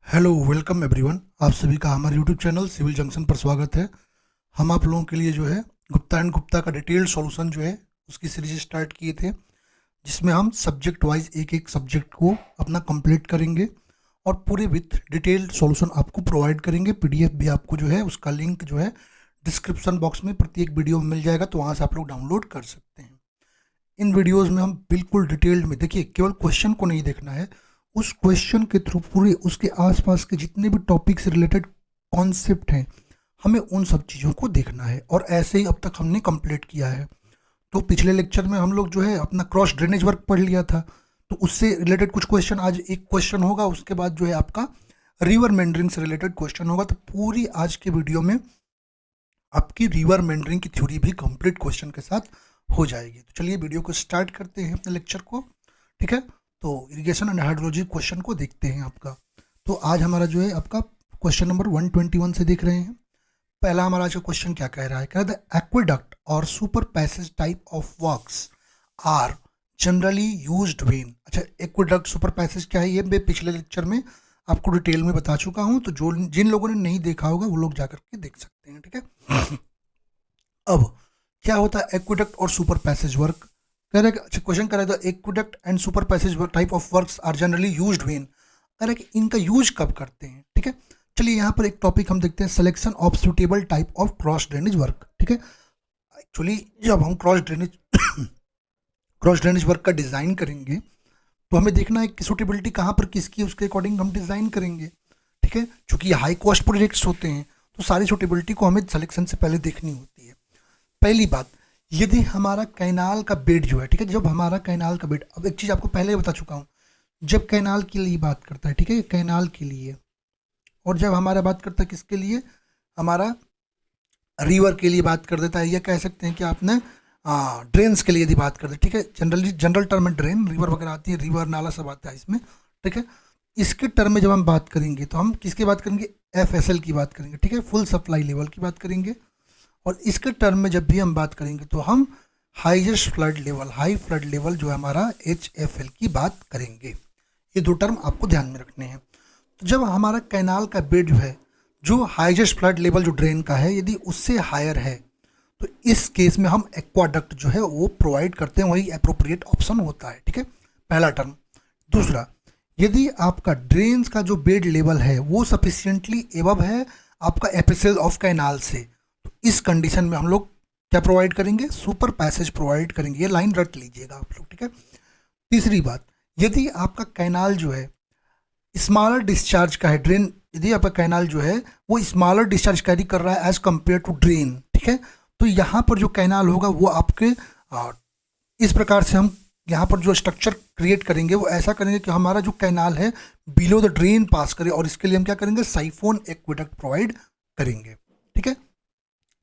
Hello welcome everyone. आप सभी का हमारे यूट्यूब चैनल सिविल जंक्शन पर स्वागत है। हम आप लोगों के लिए जो है गुप्ता एंड गुप्ता का डिटेल्ड सॉल्यूशन जो है उसकी सीरीज स्टार्ट किए थे, जिसमें हम सब्जेक्ट वाइज एक एक सब्जेक्ट को अपना कंप्लीट करेंगे और पूरे विथ डिटेल्ड सॉल्यूशन आपको प्रोवाइड करेंगे। पीडीएफ भी आपको जो है उसका लिंक जो है डिस्क्रिप्शन बॉक्स में प्रत्येक वीडियो में मिल जाएगा, तो वहाँ से आप लोग डाउनलोड कर सकते हैं। इन वीडियोस में हम बिल्कुल डिटेल्ड में देखिए, केवल क्वेश्चन को नहीं देखना है, उस क्वेश्चन के थ्रू पूरे उसके आसपास के जितने भी टॉपिक से रिलेटेड कॉन्सेप्ट हैं, हमें उन सब चीज़ों को देखना है। और ऐसे ही अब तक हमने कंप्लीट किया है। तो पिछले लेक्चर में हम लोग जो है अपना क्रॉस ड्रेनेज वर्क पढ़ लिया था, तो उससे रिलेटेड कुछ क्वेश्चन, आज एक क्वेश्चन होगा, उसके बाद जो है आपका रिवर मेंडरिंग से रिलेटेड क्वेश्चन होगा। तो पूरी आज के वीडियो में आपकी रिवर मेंडरिंग की थ्योरी भी कंप्लीट क्वेश्चन के साथ हो जाएगी। तो चलिए वीडियो को स्टार्ट करते हैं अपने लेक्चर को। ठीक है, तो इरिगेशन एंड हाइड्रोलॉजी क्वेश्चन को देखते हैं आपका। तो आज हमारा जो है आपका क्वेश्चन नंबर 121 से देख रहे हैं। पहला हमारा आज का क्वेश्चन क्या कह रहा है, कह रहा है एक्वेडक्ट और super passage type of works are generally used when. अच्छा, एक्वेडक्ट सुपर पैसेज क्या है, ये मैं पिछले लेक्चर में आपको डिटेल में बता चुका हूँ, तो जो जिन लोगों ने नहीं देखा होगा वो लोग जाकर के देख सकते हैं। ठीक है, अब क्या होता है एक्वेडक्ट और सुपर पैसेज वर्क, कह रहा है अच्छा क्वेश्चन कर रहा है aqueduct and super passage type of works are generally used when, कह रहा है कि इनका यूज कब करते हैं। ठीक है, चलिए यहाँ पर एक टॉपिक हम देखते हैं, selection of suitable type of cross drainage work. ठीक है, एक्चुअली जब हम क्रॉस ड्रेनेज वर्क का डिज़ाइन करेंगे तो हमें देखना है कि सूटेबिलिटी कहाँ पर किसकी है, उसके अकॉर्डिंग हम डिज़ाइन करेंगे। ठीक है, चूँकि ये हाई कॉस्ट प्रोजेक्ट्स होते हैं तो सारी सूटेबिलिटी को हमें सिलेक्शन से पहले देखनी होती है। पहली बात, यदि हमारा कैनाल का बेड जो है, ठीक है, जब हमारा कैनाल का बेड, अब एक चीज़ आपको पहले ही बता चुका हूँ, जब कैनाल के लिए बात करता है, ठीक है, कैनाल के लिए, और जब हमारा बात करता है किसके लिए, हमारा रिवर के लिए बात कर देता है, या कह सकते हैं कि आपने ड्रेन्स के लिए यदि बात कर दे, ठीक है, जनरल टर्म में ड्रेन, रिवर वगैरह आती है, रिवर नाला सब आता है इसमें। ठीक है, इसके टर्म में जब हम बात करेंगे तो हम किसकी बात करेंगे, FSL की बात करेंगे। ठीक है, फुल सप्लाई लेवल की बात करेंगे। और इसके टर्म में जब भी हम बात करेंगे तो हम highest flood level, high flood level जो है हमारा HFL की बात करेंगे। ये दो टर्म आपको ध्यान में रखने हैं। तो जब हमारा कैनाल का बेड जो है, जो हाईएस्ट फ्लड लेवल जो ड्रेन का है, यदि उससे हायर है तो इस केस में हम एक्वाडक्ट जो है वो प्रोवाइड करते हैं, वही अप्रोप्रिएट ऑप्शन होता है। ठीक है, पहला टर्म। दूसरा, यदि आपका ड्रेन्स का जो बेड लेवल है वो सफिशिएंटली एबव है आपका एपिसेल ऑफ कैनाल से, तो इस कंडीशन में हम लोग क्या प्रोवाइड करेंगे, सुपर पैसेज प्रोवाइड करेंगे। ये लाइन रट लीजिएगा आप लोग। ठीक है, तीसरी बात, यदि आपका कैनाल जो है स्मॉलर डिस्चार्ज का है, ड्रेन, यदि आपका कैनाल जो है वो स्मॉलर डिस्चार्ज कैरी कर रहा है एज कंपेयर टू ड्रेन, ठीक है, तो यहाँ पर जो कैनाल होगा वो आपके इस प्रकार से हम यहाँ पर जो स्ट्रक्चर क्रिएट करेंगे वो ऐसा करेंगे कि हमारा जो कैनाल है बिलो द ड्रेन पास करे, और इसके लिए हम क्या करेंगे, साइफोन एक्वेडक्ट प्रोवाइड करेंगे। ठीक है,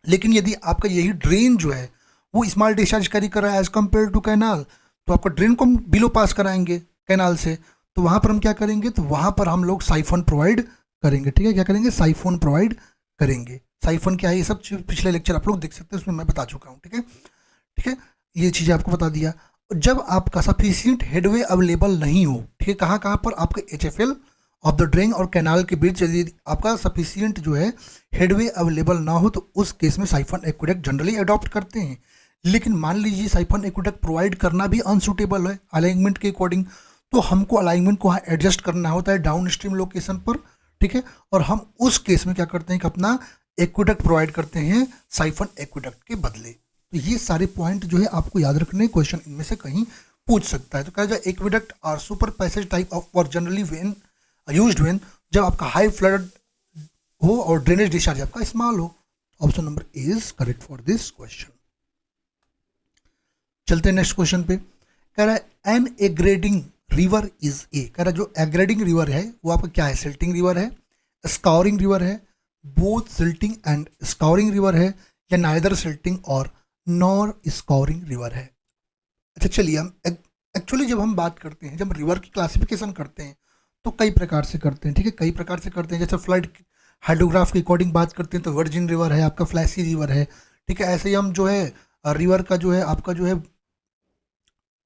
लेकिन यदि आपका यही ड्रेन जो है वो स्मॉल डिस्चार्ज कैरी कर रहा है एज कम्पेयर टू कैनाल, तो आपका ड्रेन को हम बिलो पास कराएंगे कैनाल से, तो वहाँ पर हम क्या करेंगे, तो वहाँ पर हम लोग साइफोन प्रोवाइड करेंगे। ठीक है, क्या करेंगे, साइफोन प्रोवाइड करेंगे। साइफोन क्या है, ये सब पिछले लेक्चर आप लोग देख सकते हैं, उसमें मैं बता चुका हूँ। ठीक है, ठीक है, ये चीज़ें आपको बता दिया। जब आपका सफिशिएंट हेडवे अवेलेबल नहीं हो, ठीक है, कहाँ कहाँ पर आपके HFL ऑफ द ड्रेन और कैनाल के बीच यदि आपका सफिशिएंट जो है हेडवे अवेलेबल ना हो, तो उस केस में साइफन एक्वेडक्ट जनरली अडॉप्ट करते हैं। लेकिन मान लीजिए साइफन एक्वेडक्ट प्रोवाइड करना भी अनसूटेबल है अलाइनमेंट के अकॉर्डिंग, तो हमको अलाइनमेंट को एडजस्ट करना होता है डाउन स्ट्रीम लोकेशन पर। ठीक है, और हम उस केस में क्या करते हैं कि अपना एक्वेडक्ट प्रोवाइड करते हैं साइफन एक्वेडक्ट के बदले। तो ये सारे पॉइंट जो है आपको याद रखने, क्वेश्चन इनमें से कहीं पूछ सकता है। तो कहा जाए एक्वेडक्ट और super passage type of work generally when used when, जब आपका हाई फ्लड हो और ड्रेनेज डिस्चार्ज आपका स्मॉल हो। Option number A is correct for this question. चलते हैं नेक्स्ट क्वेश्चन पे। कह रहा है एन एग्रेडिंग रिवर इज ए, कह रहा है जो एग्रेडिंग रिवर है वो आपका क्या है, सिल्टिंग रिवर है, स्काउरिंग रिवर है, both silting and scouring river है, या नाइदर सिल्टिंग और नॉर स्काउरिंग रिवर है। अच्छा चलिए, हम एक्चुअली जब हम बात करते हैं, जब रिवर की क्लासिफिकेशन करते हैं तो कई प्रकार से करते हैं। ठीक है, कई प्रकार से करते हैं, जैसे फ्लड हाइड्रोग्राफ के अकॉर्डिंग बात करते हैं तो वर्जिन रिवर है आपका, फ्लैसी रिवर है। ठीक है, ऐसे ही हम जो है रिवर का जो है आपका जो है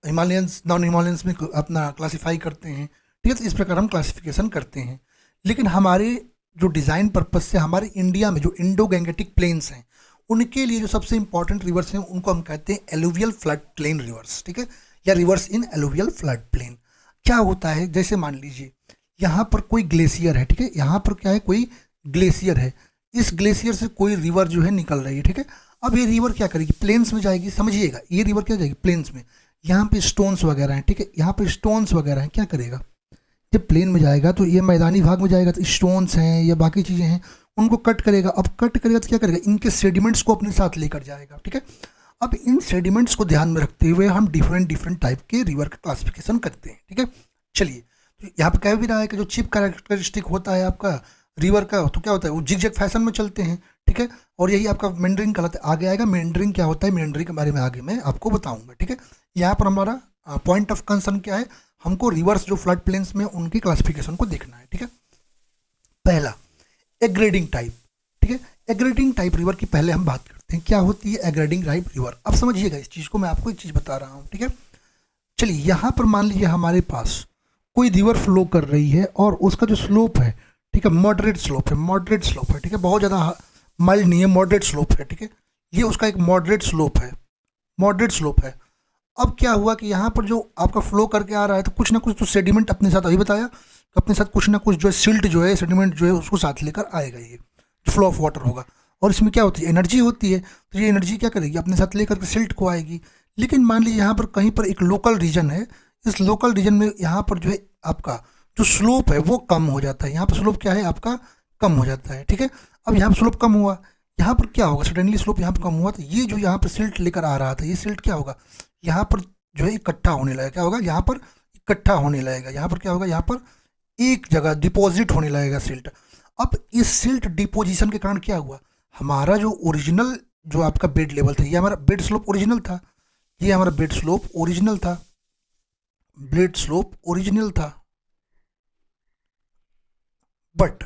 हिमालयंस नॉन हिमालयंस में अपना क्लासीफाई करते हैं। ठीक है, तो इस प्रकार हम क्लासिफिकेशन करते हैं। लेकिन हमारे जो डिज़ाइन पर्पज से हमारे इंडिया में जो इंडो गैंगेटिक प्लेन्स हैं उनके लिए जो सबसे इंपॉर्टेंट रिवर्स हैं उनको हम कहते हैं एलुवियल फ्लड प्लेन रिवर्स, ठीक है, या रिवर्स इन एलुवियल फ्लड प्लेन। क्या होता है, जैसे मान लीजिए यहाँ पर कोई ग्लेशियर है, ठीक है, यहाँ पर क्या है, कोई ग्लेशियर है, इस ग्लेशियर से कोई रिवर जो है निकल रही है, ठीक है। अब ये रिवर क्या करेगी, प्लेन्स में जाएगी, समझिएगा, ये रिवर क्या जाएगी, प्लेन्स में। यहाँ पे स्टोन्स वगैरह हैं, ठीक है, यहाँ पे स्टोन्स वगैरह हैं, क्या करेगा, जब प्लेन में जाएगा तो ये मैदानी भाग में जाएगा तो स्टोन्स हैं या बाकी चीज़ें हैं उनको कट करेगा। अब कट करेगा तो क्या करेगा, इनके सेडिमेंट्स को अपने साथ लेकर जाएगा, ठीक है। अब इन सेडिमेंट्स को ध्यान में रखते हुए हम डिफरेंट डिफरेंट टाइप के रिवर का क्लासिफिकेशन करते हैं, ठीक है। चलिए, तो यहाँ पर कह भी रहा है कि जो चीफ कैरेक्टरिस्टिक होता है आपका रिवर का, तो क्या होता है, वो जिग जैग फैशन में चलते हैं, ठीक है। और यही आपका मेंडरिंग कहलाता है। आगे आएगा मेंडरिंग क्या होता है, मेंडरिंग के बारे में आगे मैं आपको बताऊंगा, ठीक है। यहाँ पर हमारा पॉइंट ऑफ कंसर्न क्या है, हमको रिवर्स जो फ्लड प्लेन्स में उनकी क्लासिफिकेशन को देखना है, ठीक है। पहला एग्रेडिंग टाइप, ठीक है। एग्रेडिंग टाइप रिवर की पहले हम बात करते हैं, क्या होती है एग्रेडिंग टाइप रिवर। अब समझिएगा इस चीज़ को, मैं आपको एक चीज़ बता रहा हूँ, ठीक है। चलिए, यहाँ पर मान लीजिए हमारे पास कोई रिवर फ्लो कर रही है और उसका जो स्लोप है, ठीक है, मॉडरेट स्लोप है, मॉडरेट स्लोप है, ठीक है, बहुत ज़्यादा माइल्ड नहीं है, मॉडरेट स्लोप है, ठीक है। ये उसका एक मॉडरेट स्लोप है, मॉडरेट स्लोप है। अब क्या हुआ कि यहाँ पर जो आपका फ्लो करके आ रहा है तो कुछ ना कुछ तो सेडिमेंट अपने साथ, अभी बताया, तो अपने साथ कुछ ना कुछ जो है सिल्ट जो है, सेडिमेंट जो है उसको साथ लेकर आएगा, ये फ्लो ऑफ वाटर होगा। और इसमें क्या होती है, एनर्जी होती है, तो ये एनर्जी क्या करेगी, अपने साथ लेकर के सिल्ट को आएगी। लेकिन मान लीजिए यहाँ पर कहीं पर एक लोकल रीजन है, इस लोकल रीजन में यहाँ पर जो है आपका जो स्लोप है वो कम हो जाता है, यहाँ पर स्लोप क्या है आपका कम हो जाता है, ठीक है। अब यहाँ पर स्लोप कम हुआ, यहाँ पर क्या होगा, सडनली स्लोप यहाँ पर कम हुआ, तो ये जो यहाँ पर सिल्ट लेकर आ रहा था, ये सिल्ट क्या होगा, यहाँ पर जो है इकट्ठा होने लगेगा, क्या होगा, यहाँ पर इकट्ठा होने लगेगा, यहाँ पर क्या होगा, यहाँ पर एक जगह डिपॉजिट होने लगेगा सिल्ट। अब इस सिल्ट डिपोजिशन के कारण क्या हुआ, हमारा जो ओरिजिनल जो आपका बेड लेवल था, ये हमारा बेड स्लोप ओरिजिनल था, ये हमारा बेड स्लोप ओरिजिनल था, बेड स्लोप ओरिजिनल था, बट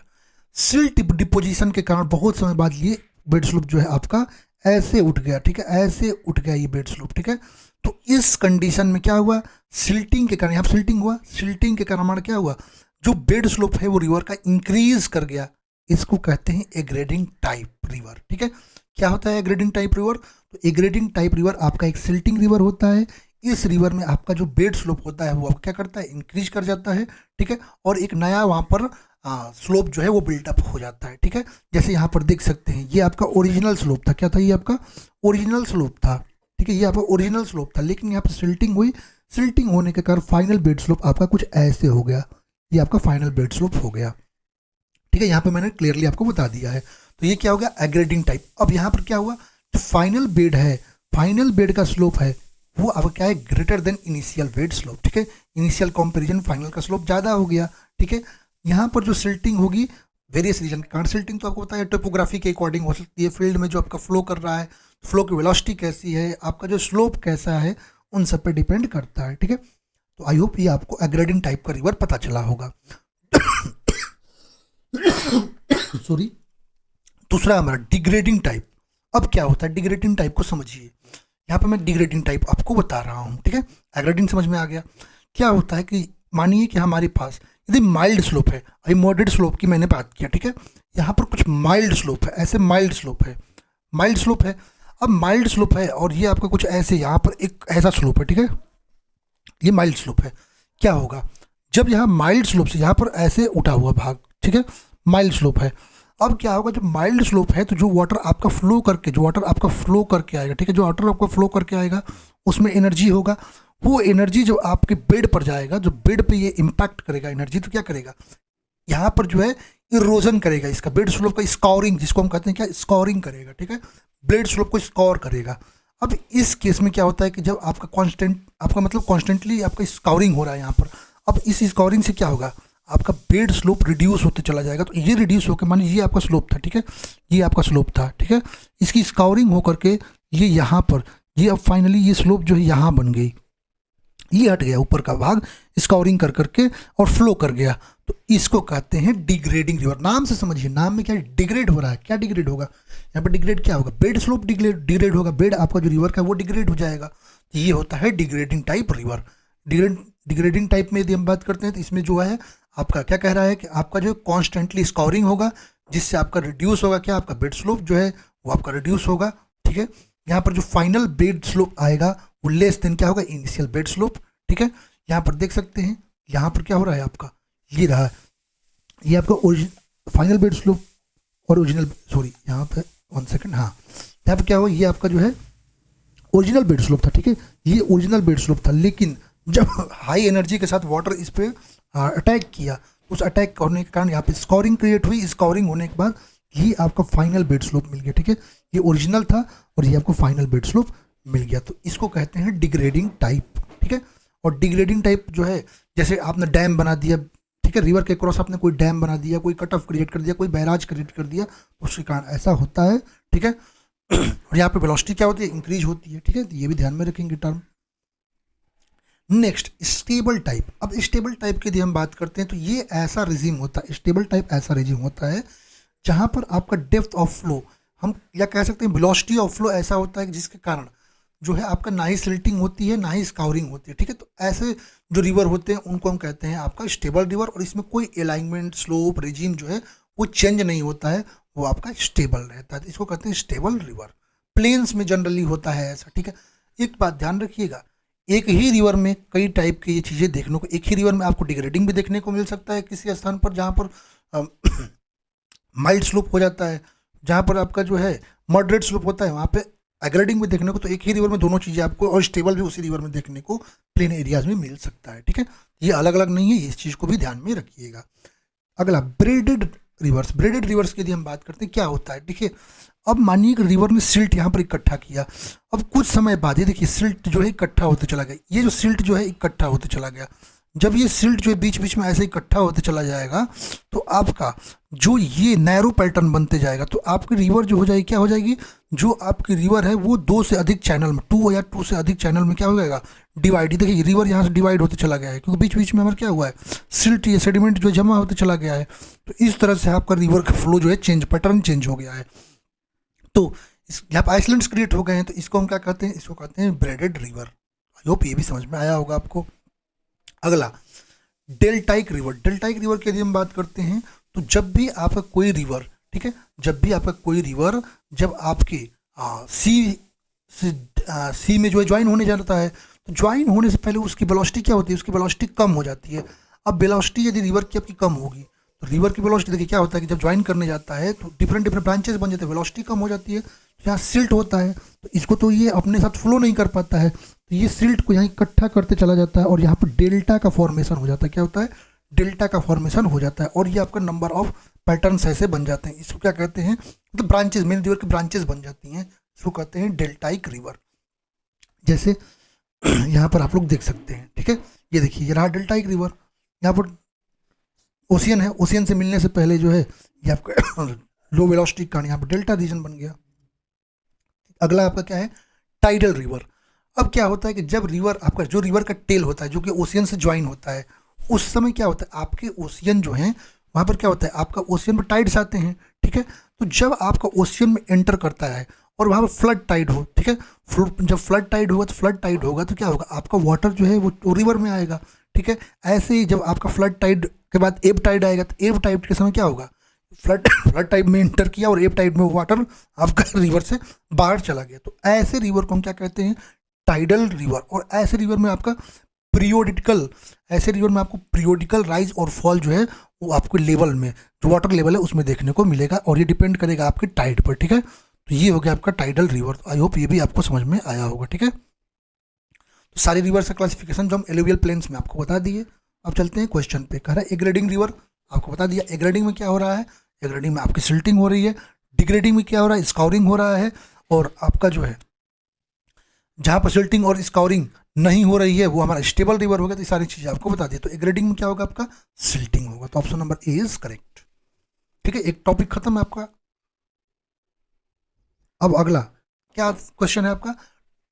सिल्ट डिपोजिशन के कारण बहुत समय बाद ये बेड स्लोप जो है आपका ऐसे उठ गया, ठीक है, ऐसे उठ गया ये बेड स्लोप, ठीक है। तो इस कंडीशन में क्या हुआ, सिल्टिंग के कारण, यहाँ सिल्टिंग हुआ, सिल्टिंग के कारण हमारा क्या हुआ, जो बेड स्लोप है वो रिवर का इंक्रीज कर गया, इसको कहते हैं एग्रेडिंग टाइप रिवर, ठीक है। क्या होता है एग्रेडिंग टाइप रिवर, तो एग्रेडिंग टाइप रिवर आपका एक सिल्टिंग रिवर होता है। इस रिवर में आपका जो बेड स्लोप होता है वो क्या करता है, इंक्रीज कर जाता है, ठीक है, और एक नया वहाँ पर स्लोप जो है वो बिल्डअप हो जाता है, ठीक है। जैसे यहाँ पर देख सकते हैं, ये आपका ओरिजिनल स्लोप था, क्या था, ये आपका ओरिजिनल स्लोप था, ठीक है, ये आपका ओरिजिनल स्लोप था, लेकिन यहाँ पर सिल्टिंग हुई, सिल्टिंग होने के कारण फाइनल बेड स्लोप आपका कुछ ऐसे हो गया, ये आपका फाइनल बेड स्लोप हो गया, ठीक है। यहाँ पे मैंने क्लियरली आपको बता दिया है। तो ये क्या हो गया एग्रेडिंग टाइप। अब यहाँ पर क्या हुआ, जो फाइनल बेड है, फाइनल बेड का स्लोप है वो अब क्या है, greater than initial bed slope, ठीक है। इनिशियल कंपेरिजन फाइनल का स्लोप ज़्यादा हो गया, ठीक है। यहाँ पर जो सिल्टिंग होगी वेरियस रीजन के कारण, सिल्टिंग तो आपको पता है टोपोग्राफी के अकॉर्डिंग हो सकती है, फील्ड में जो आपका फ्लो कर रहा है, फ्लो की वेलोसिटी कैसी है, आपका जो स्लोप कैसा है, उन सब पे डिपेंड करता है, ठीक है। तो आई होप ये आपको एग्रेडिंग टाइप का रिवर पता चला होगा। सॉरी। दूसरा हमारा डिग्रेडिंग टाइप। अब क्या होता है डिग्रेडिंग टाइप को समझिए, यहाँ पे मैं डिग्रेडिंग टाइप आपको बता रहा हूँ, ठीक है। एग्रेडिंग समझ में आ गया। क्या होता है कि मानिए कि हमारे पास यदि माइल्ड स्लोप है, अभी मॉडरेट स्लोप की मैंने बात किया, ठीक है, यहाँ पर कुछ माइल्ड स्लोप है, ऐसे माइल्ड स्लोप है, माइल्ड स्लोप है। अब माइल्ड स्लोप है और ये आपका कुछ ऐसे यहाँ पर एक ऐसा स्लोप है, ठीक है, ये माइल्ड स्लोप है। क्या होगा जब यहाँ माइल्ड स्लोप से यहाँ पर ऐसे उठा हुआ भाग, ठीक है, माइल्ड स्लोप है। अब क्या होगा जब माइल्ड स्लोप है तो जो वाटर आपका फ्लो करके, जो वाटर आपका फ्लो करके आएगा, ठीक है, जो वाटर आपका फ्लो करके आएगा उसमें एनर्जी होगा, वो एनर्जी जो आपके बेड पर जाएगा, जो बेड पे ये इम्पैक्ट करेगा एनर्जी, तो क्या करेगा यहाँ पर जो है इरोजन करेगा, इसका बेड स्लोप का स्कोरिंग, जिसको हम कहते हैं क्या, स्कोरिंग करेगा, ठीक है, ब्लेड स्लोप को स्कोर करेगा। अब इस केस में क्या होता है कि जब आपका कांस्टेंट, आपका मतलब कॉन्स्टेंटली आपका स्कोरिंग हो रहा है यहाँ पर, अब इस स्कोरिंग से क्या होगा आपका बेड स्लोप रिड्यूस होते चला जाएगा। तो ये रिड्यूस होकर, मानिए ये आपका स्लोप था, ठीक है, ये आपका स्लोप था, ठीक है, इसकी स्कोरिंग होकर के ये यहाँ पर, ये अब फाइनली ये स्लोप जो है यहाँ बन गई, ये हट गया ऊपर का भाग, स्कोरिंग कर करके और फ्लो कर गया, तो इसको कहते हैं डिग्रेडिंग रिवर। नाम से समझिए, नाम में क्या डिग्रेड हो रहा है, क्या डिग्रेड होगा यहाँ पर, डिग्रेड क्या होगा, बेड स्लोप डिग्रेड होगा, बेड आपका जो रिवर का वो डिग्रेड हो जाएगा, तो ये होता है degrading type river. Degrading type में यदि हम बात करते हैं तो इसमें जो है आपका क्या कह रहा है कि आपका जो कॉन्स्टेंटली स्कोरिंग होगा, जिससे आपका रिड्यूस होगा क्या, आपका बेड स्लोप जो है वो आपका रिड्यूस होगा। ठीक है, यहाँ पर जो फाइनल बेड स्लोप आएगा वो लेस देन क्या होगा, इनिशियल बेड स्लोप। ठीक है, यहाँ पर देख सकते हैं, यहाँ पर क्या हो रहा है आपका, ये रहा है, ये आपका ओरिजिन फाइनल बेड स्लोप और ओरिजिनल, सॉरी यहाँ पे 1 सेकेंड, हाँ यहाँ पे क्या हुआ, ये आपका जो है ओरिजिनल बेड स्लोप था। ठीक है, ये ओरिजिनल बेड स्लोप था, लेकिन जब हाई एनर्जी के साथ वाटर इस पर अटैक किया, उस अटैक होने के कारण यहाँ पे स्कोरिंग क्रिएट हुई। स्कोरिंग होने के बाद ये आपका फाइनल बेड स्लोप मिल गया। ठीक है, ये ओरिजिनल था और ये आपको फाइनल बेड स्लोप मिल गया, तो इसको कहते हैं डिग्रेडिंग टाइप। ठीक है, और डिग्रेडिंग टाइप जो है, जैसे आपने डैम बना दिया, ठीक है, रिवर के क्रॉस आपने कोई डैम बना दिया, कोई कट ऑफ क्रिएट कर दिया, कोई बैराज क्रिएट कर दिया, उसके कारण ऐसा होता है। ठीक है, और यहाँ पे वेलोसिटी क्या होती है, इंक्रीज होती है। ठीक है, तो ये भी ध्यान में रखेंगे टर्म। Next stable type. अब स्टेबल टाइप की यदि हम बात करते हैं तो ये ऐसा रिजीम होता है, स्टेबल टाइप ऐसा रिजीम होता है जहाँ पर आपका डेप्थ ऑफ फ्लो, हम या कह सकते हैं वेलोसिटी ऑफ फ्लो ऐसा होता है जिसके कारण जो है आपका ना ही सिल्टिंग होती है ना ही स्काउरिंग होती है। ठीक है, तो ऐसे जो रिवर होते हैं उनको हम कहते हैं आपका स्टेबल रिवर, और इसमें कोई अलाइनमेंट स्लोप रिजीम जो है वो चेंज नहीं होता है, वो आपका स्टेबल रहता है, तो इसको कहते हैं स्टेबल रिवर। प्लेन्स में जनरली होता है ऐसा। ठीक है, एक बात ध्यान रखिएगा, एक ही रिवर में कई टाइप की ये चीज़ें देखने को, एक ही रिवर में आपको डिग्रेडिंग भी देखने को मिल सकता है किसी स्थान पर जहाँ पर माइल्ड स्लोप हो जाता है, जहाँ पर आपका जो है मॉडरेट स्लोप होता है वहाँ पे एग्रेडिंग भी देखने को, तो एक ही रिवर में दोनों चीज़ें आपको, और स्टेबल भी उसी रिवर में देखने को प्लेन एरियाज में मिल सकता है। ठीक है, ये अलग अलग नहीं है, इस चीज़ को भी ध्यान में रखिएगा। अगला ब्रेडेड रिवर्स। ब्रेडेड रिवर्स की यदि हम बात करते हैं क्या होता है, देखिए अब मानिए कि रिवर ने सिल्ट यहाँ पर इकट्ठा किया, अब कुछ समय बाद ये देखिए सिल्ट जो है इकट्ठा होते चला गया, ये जो सिल्ट जो है इकट्ठा होते चला गया, जब ये सिल्ट जो है बीच बीच में ऐसे इकट्ठा होते चला जाएगा तो आपका जो ये नैरो पैटर्न बनते जाएगा, तो आपकी रिवर जो हो जाएगी क्या हो जाएगी, जो आपकी रिवर है वो 2 से अधिक चैनल में, 2 या 2 से अधिक चैनल में क्या हो जाएगा, डिवाइड। देखिए रिवर यहाँ से डिवाइड होते चला गया है क्योंकि बीच बीच में हमारा क्या हुआ है, सिल्ट ये सेडिमेंट जो जमा होते चला गया है, तो इस तरह से आपका रिवर का फ्लो जो है चेंज, पैटर्न चेंज हो गया है। तो इस यहाँ पर आइसलैंड्स क्रिएट हो गए हैं, तो इसको हम क्या कहते हैं, इसको कहते हैं ब्रेडेड रिवर। आई होप ये भी समझ में आया होगा आपको। अगला डेल्टाइक रिवर। डेल्टाइक रिवर की यदि हम बात करते हैं तो जब भी आपका कोई रिवर, ठीक है, जब भी आपका कोई रिवर जब आपके सी में जो है ज्वाइन होने जाता है, तो ज्वाइन होने से पहले उसकी वेलोसिटी क्या होती है, उसकी वेलोसिटी कम हो जाती है। अब वेलोसिटी यदि रिवर की आपकी कम होगी तो रिवर की वेलोसिटी देखिए क्या होता है कि जब ज्वाइन करने जाता है तो डिफरेंट डिफरेंट ब्रांचेस बन जाते हैं, वेलोसिटी कम हो जाती है, यहाँ सिल्ट होता है तो इसको तो ये अपने साथ फ्लो नहीं कर पाता है, तो ये सिल्ट को यहाँ इकट्ठा करते चला जाता है और यहाँ पर डेल्टा का फॉर्मेशन हो जाता है। क्या होता है, डेल्टा का फॉर्मेशन हो जाता है, और ये आपका नंबर ऑफ पैटर्न्स ऐसे बन जाते हैं। इसको क्या कहते हैं, मतलब ब्रांचेस, मेन रिवर की ब्रांचेस बन जाती हैं, इसको कहते हैं डेल्टाइक रिवर। जैसे यहाँ पर आप लोग देख सकते हैं, ठीक है, ये देखिए ये रहा डेल्टाइक रिवर, यहाँ पर ओशियन है, ओशियन से मिलने से पहले जो है ये आपका लो वेलोसिटी का यहाँ पर डेल्टा रीजन बन गया। अगला आपका क्या है, टाइडल रिवर। अब क्या होता है कि जब रिवर आपका, जो रिवर का टेल होता है जो कि ओशियन से ज्वाइन होता है, उस समय क्या होता है आपके ओशियन जो हैं वहाँ पर क्या होता है, आपका ओशियन में टाइड्स आते हैं। ठीक है, तो जब आपका ओशियन में एंटर करता है और वहाँ पर फ्लड टाइड हो, ठीक है, जब फ्लड टाइड होगा तो फ्लड टाइड होगा तो क्या होगा, आपका वाटर जो है वो रिवर में आएगा। ठीक है, ऐसे ही जब आपका फ्लड टाइड के बाद एब टाइड आएगा तो एब टाइड के समय क्या होगा, फ्लड टाइड में एंटर किया और एब टाइड में वाटर आपका रिवर से बाहर चला गया, तो ऐसे रिवर को हम क्या कहते हैं, टाइडल रिवर। और ऐसे रिवर में आपका पीरियोडिकल, ऐसे रिवर में आपको पीरियोडिकल राइज और फॉल जो है वो आपको लेवल में, जो वाटर लेवल है उसमें देखने को मिलेगा, और ये डिपेंड करेगा आपके टाइड पर। ठीक है, तो ये हो गया आपका टाइडल रिवर। आई होप ये भी आपको समझ में आया होगा। ठीक है, तो सारी रिवर का क्लासिफिकेशन जो हम एलुवियल प्लेन्स में आपको बता दिए। अब चलते हैं क्वेश्चन पे। कह रहा है एग्रेडिंग रिवर, आपको बता दिया एग्रेडिंग में क्या हो रहा है, एग्रेडिंग में आपकी सिल्टिंग हो रही है, डिग्रेडिंग में क्या हो रहा है, स्काउरिंग हो रहा है, और आपका जो है जहाँ पर सिल्टिंग और स्काउरिंग नहीं हो रही है वो हमारा स्टेबल रिवर होगा। तो ये सारी चीज़ें आपको बता दी। तो एग्रेडिंग में क्या होगा, आपका सिल्टिंग होगा, तो option number A is correct. ठीक है, एक टॉपिक खत्म है आपका। अब अगला क्या क्वेश्चन है आपका,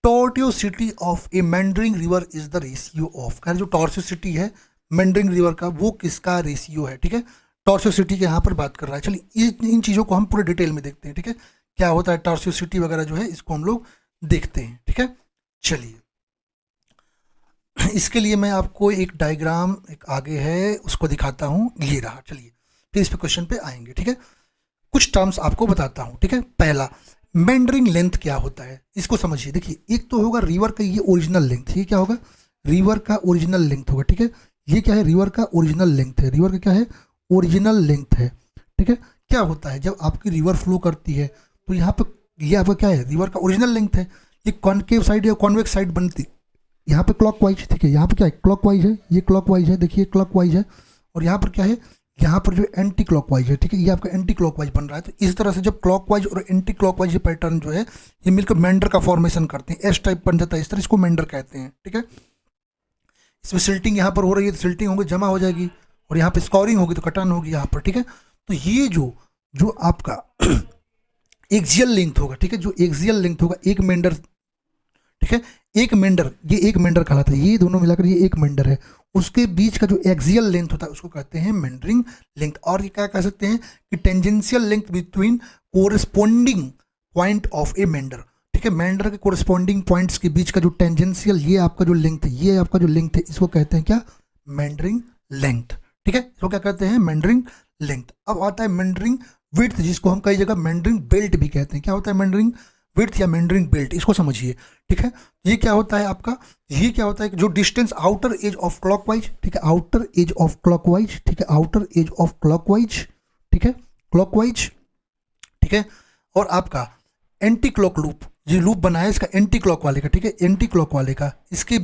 tortuosity of a meandering river is the ratio of, कह जो टॉर्टियोसिटी है मेंडरिंग रिवर का वो किसका रेशियो है। ठीक है, टॉर्टियोसिटी के यहाँ पर बात कर रहा है। चलिए इन चीज़ों को हम पूरे डिटेल में देखते हैं। ठीक है, क्या होता है टॉर्टियोसिटी वगैरह जो है इसको हम लोग देखते हैं। ठीक है, चलिए इसके लिए मैं आपको एक डायग्राम एक आगे है उसको दिखाता हूँ, ये रहा। चलिए फिर इस पे क्वेश्चन पे आएंगे, ठीक है। कुछ टर्म्स आपको बताता हूँ, ठीक है। पहला, मेंडरिंग लेंथ क्या होता है, इसको समझिए। देखिए, एक तो होगा रिवर का ये ओरिजिनल लेंथ, ये क्या होगा, रिवर का ओरिजिनल लेंथ होगा, ठीक है। ये क्या है, रिवर का ओरिजिनल लेंथ है, रिवर का क्या है, ओरिजिनल लेंथ है, ठीक है। क्या होता है जब आपकी रिवर फ्लो करती है तो यहाँ पे ये आपका क्या है, रिवर का ओरिजिनल लेंथ है। ये कॉनकेव साइड या कॉन्वेक्स साइड बनती, यहाँ पे क्लॉकवाइज, ठीक है। यहाँ पे क्या है, क्लॉकवाइज है, ये क्लॉकवाइज है, देखिए क्लॉकवाइज है। और यहाँ पर क्या है, यहाँ पर जो एंटी क्लॉकवाइज है, ठीक है। ये आपका एंटी क्लॉकवाइज बन रहा है। तो इस तरह से जब क्लॉकवाइज और एंटी क्लॉकवाइज ये पैटर्न जो है ये मिलकर मेंडर का फॉर्मेशन करते हैं, एस टाइप बन जाता है इस तरह, इसको मेंडर कहते हैं, ठीक है। इसमें सिल्टिंग यहाँ पर हो रही है तो सिल्टिंग होगी, जमा हो जाएगी, और यहाँ पे स्कोरिंग होगी तो कटान होगी यहाँ पर, ठीक है। तो ये जो जो आपका एक्सियल लेंथ होगा, ठीक है, जो एक्सियल लेंथ होगा एक मेंडर, ठीक है, एक मेंडर, ये एक मेंडर कहलाता है, ये दोनों मिलाकर ये एक मेंडर है। उसके बीच का जो एक्सियल लेंथ होता है उसको कहते हैं मेंडरिंग लेंथ। और ये क्या कह सकते हैं कि tangential length between corresponding point of a meander, ठीक है। मेंडर के कोरिस्पोंडिंग पॉइंट्स के बीच का जो टेंजेंशियल, ये आपका जो लेंथ है, ये आपका जो लेंथ है, इसको कहते हैं क्या, मेंडरिंग लेंथ, ठीक है। इसको क्या कहते हैं, मेंडरिंग लेंथ। अब आता है मेंडरिंग विड्थ, जिसको हम कई जगह मेंडरिंग बेल्ट भी कहते हैं। क्या होता है मेंडरिंग विड्थ या मेंडरिंग बेल्ट, इसको समझिए, ठीक है। ये क्या होता है आपका, ये क्या होता है कि जो distance outer as of clockwise, ठीक है, आउटर एज ऑफ क्लॉकवाइज, ठीक है, आउटर एज ऑफ क्लॉकवाइज, ठीक है, क्लॉकवाइज, ठीक है। और आपका एंटी क्लॉक लूप, जो लूप बना है इसका एंटी क्लॉक वाले का, ठीक है, एंटी क्लॉक वाले का, इसके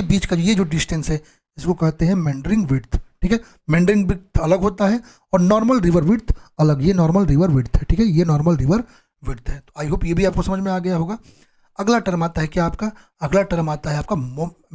बीच का ये जो डिस्टेंस है इसको कहते हैं मेंडरिंग विड्थ, ठीक है। मेंडरिंग विड्थ अलग होता है और नॉर्मल रिवर विड्थ अलग, ये नॉर्मल रिवर विड्थ है, ठीक है, ये नॉर्मल रिवर विड्थ है। तो आई होप ये भी आपको समझ में आ गया होगा। अगला टर्म आता है क्या आपका, अगला टर्म आता है आपका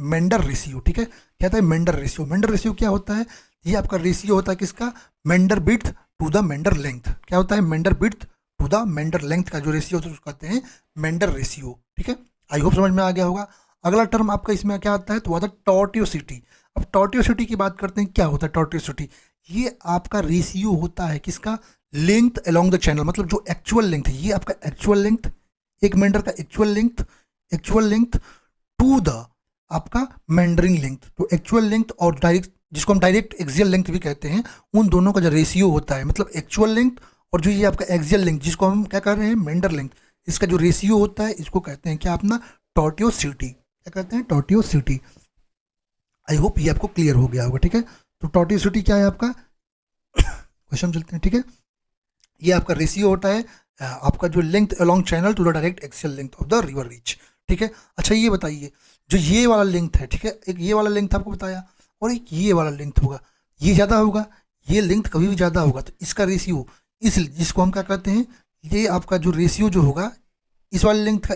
मेंडर रेशियो, ठीक है। क्या होता है मेंडर रेशियो, मेंडर रेशियो क्या होता है, ये आपका रेशियो होता है किसका, Mendhar width to the Mendhar length. क्या होता है, Mendhar width to the Mendhar length का जो रेशियो होता है उसको कहते हैं मेंडर रेशियो, ठीक है। आई होप समझ में आ गया होगा। अगला टर्म आपका इसमें क्या आता है, तो आता है टॉर्टियोसिटी। अब टॉर्टियोसिटी की बात करते हैं, क्या होता है टॉर्टियोसिटी, ये आपका रेशियो होता है किसका, लेंथ अलोंग द चैनल, मतलब जो एक्चुअल लेंथ है, ये आपका एक्चुअल लेंथ, एक मेंडर का एक्चुअल लेंथ टू द आपका मेंडरिंग लेंथ। तो एक्चुअल लेंथ और डायरेक्ट, जिसको हम डायरेक्ट एक्सियल लेंथ भी कहते हैं, उन दोनों का जो रेशियो होता है, मतलब एक्चुअल लेंथ और जो ये आपका एक्सियल लेंथ, जिसको हम क्या कर रहे हैं मेंडर लेंथ, इसका जो रेशियो होता है इसको कहते हैं क्या, अपना टॉर्टियोसिटी। क्या कहते हैं, टॉर्टियोसिटी। आई होप ये आपको क्लियर हो गया होगा, ठीक है। तो टॉर्टियोसिटी क्या है आपका, क्वेश्चन चलते हैं, ठीक है। ये आपका रेशियो होता है आपका जो length along channel to the direct axial length of the river reach, ठीक है। अच्छा ये बताइए, जो ये वाला लेंथ है, ठीक है, एक ये वाला लेंथ आपको बताया और एक ये वाला लेंथ होगा, ये ज़्यादा होगा, ये लेंथ कभी भी ज़्यादा होगा, तो इसका रेशियो, इस जिसको हम क्या कहते हैं, ये आपका जो रेशियो जो होगा इस वाले लेंथ का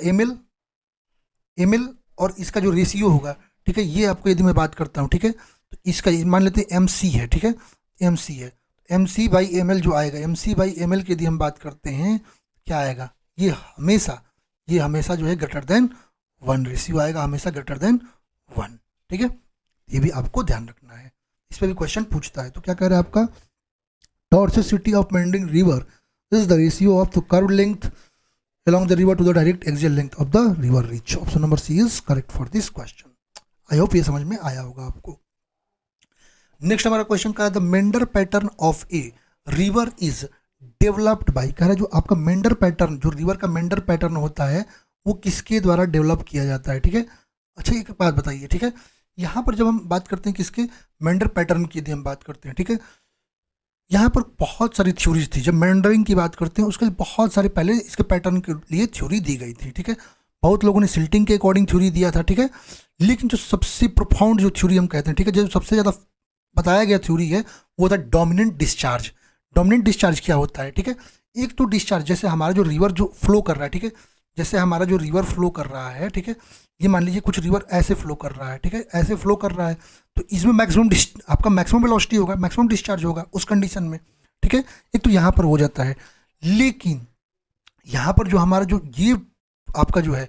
एम एल और इसका जो रेशियो होगा, ठीक है, ये आपको यदि मैं बात करता हूँ, ठीक है, तो इसका मान लेते हैं एम सी है, ठीक है, एम सी है, M C by M L जो आएगा, M C by M L की यदि हम बात करते हैं क्या आएगा, ये हमेशा जो है ग्रेटर देन 1 रेशियो आएगा, हमेशा ग्रेटर देन 1, ठीक है। ये भी आपको ध्यान रखना है, इस पर भी क्वेश्चन पूछता है। तो क्या कह रहा है आपका, tortuosity of meandering river is the ratio of the curve length along the river to the direct axial length of the river reach. Option number C is correct for this question. I hope ये समझ में आया होगा आपको। Next हमारा question का है, the meander pattern of a river is developed by, कह रहा है जो आपका मेंडर पैटर्न, जो रिवर का मेंडर पैटर्न होता है वो किसके द्वारा डेवलप किया जाता है, ठीक है। अच्छा एक बात बताइए, ठीक है, यहाँ पर जब हम बात करते हैं किसके, मेंडर पैटर्न की यदि हम बात करते हैं, ठीक है, यहाँ पर बहुत सारी थ्योरीज थी। जब मेंडरिंग की बात करते हैं उसके लिए बहुत सारे पहले इसके पैटर्न के लिए थ्योरी दी गई थी, ठीक है। बहुत लोगों ने सिल्टिंग के अकॉर्डिंग थ्योरी दिया था, ठीक है। लेकिन जो सबसे प्रोफाउंड जो थ्योरी हम कहते हैं, ठीक है, जो सबसे ज़्यादा बताया गया थ्योरी है वो होता है डोमिनेंट डिस्चार्ज। डोमिनेंट डिस्चार्ज क्या होता है, ठीक है, एक तो डिस्चार्ज, जैसे हमारा जो रिवर जो फ्लो कर रहा है, ठीक है, जैसे हमारा जो रिवर फ्लो कर रहा है, ठीक है, ये मान लीजिए कुछ रिवर ऐसे फ्लो कर रहा है, ठीक है, ऐसे फ्लो कर रहा है, तो इसमें आपका मैक्सिमम वेलोसिटी होगा, मैक्सिमम डिस्चार्ज होगा उस कंडीशन में, ठीक है। एक तो यहाँ पर हो जाता है, लेकिन यहाँ पर जो हमारा जो ये आपका जो है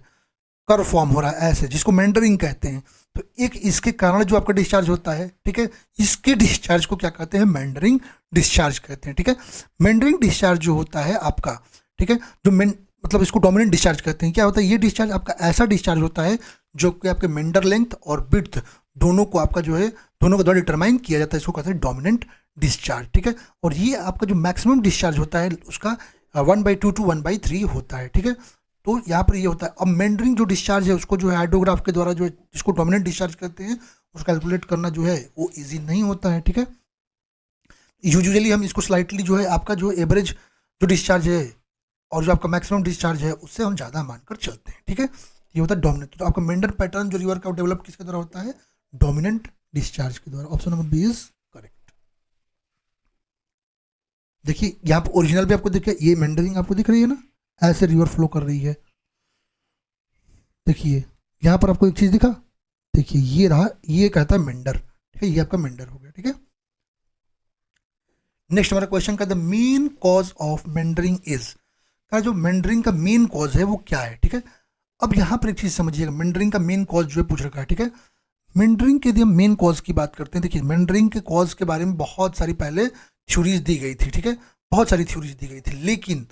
कर्व फॉर्म हो रहा है ऐसे, जिसको मेंडरिंग कहते हैं, तो एक इसके कारण जो आपका डिस्चार्ज होता है, ठीक है, इसके डिस्चार्ज को क्या कहते हैं, मेंडरिंग डिस्चार्ज कहते हैं, ठीक है। मेंडरिंग डिस्चार्ज जो होता है आपका, ठीक है, जो मतलब इसको डोमिनेंट डिस्चार्ज कहते हैं। क्या होता है, ये डिस्चार्ज आपका ऐसा डिस्चार्ज होता है जो कि आपके मेंडर लेंथ और विड्थ दोनों को आपका जो है दोनों के द्वारा डिटरमाइन किया जाता है, इसको कहते हैं डोमिनेंट डिस्चार्ज, ठीक है। और ये आपका जो मैक्सिमम डिस्चार्ज होता है उसका 1/2 to 1/3 होता है, ठीक है। तो यहाँ पर ये होता है। अब मेंडरिंग जो डिस्चार्ज है उसको जो है हाइड्रोग्राफ के द्वारा जो है जिसको डोमिनेंट डिस्चार्ज कहते हैं उसको कैलकुलेट करना जो है वो ईजी नहीं होता है, ठीक है। यूजुअली हम इसको स्लाइटली जो है आपका जो एवरेज जो डिस्चार्ज है और जो आपका मैक्सिमम डिस्चार्ज है उससे हम ज़्यादा मानकर चलते हैं, ठीक है। ये होता है डोमिनेंट। तो आपका मेंडर पैटर्न जो रिवर का डेवलप किसके द्वारा होता है, डोमिनेंट डिस्चार्ज के द्वारा। Option number B is correct. देखिए यहाँ पर ओरिजिनल भी आपको देखिए, ये मेंडरिंग आपको दिख रही है ना, ऐसे रिवर फ्लो कर रही है। देखिए यहाँ पर आपको एक चीज दिखा, देखिए ये रहा, ये कहता है मेंडर, ठीक है, ये आपका मेंडर हो गया, ठीक है। नेक्स्ट हमारा क्वेश्चन का the main cause of meandering is, का जो मेंडरिंग का मेन कॉज है वो क्या है, ठीक है। अब यहाँ पर एक चीज समझिएगा, मेंडरिंग का मेन कॉज जो है पूछ रखा है, ठीक है। मेंडरिंग के यदि हम मेन कॉज की बात करते हैं, देखिए मेंडरिंग के कॉज के बारे में बहुत सारी पहले थ्योरीज दी गई थी, ठीक है, बहुत सारी थ्योरीज दी गई थी। लेकिन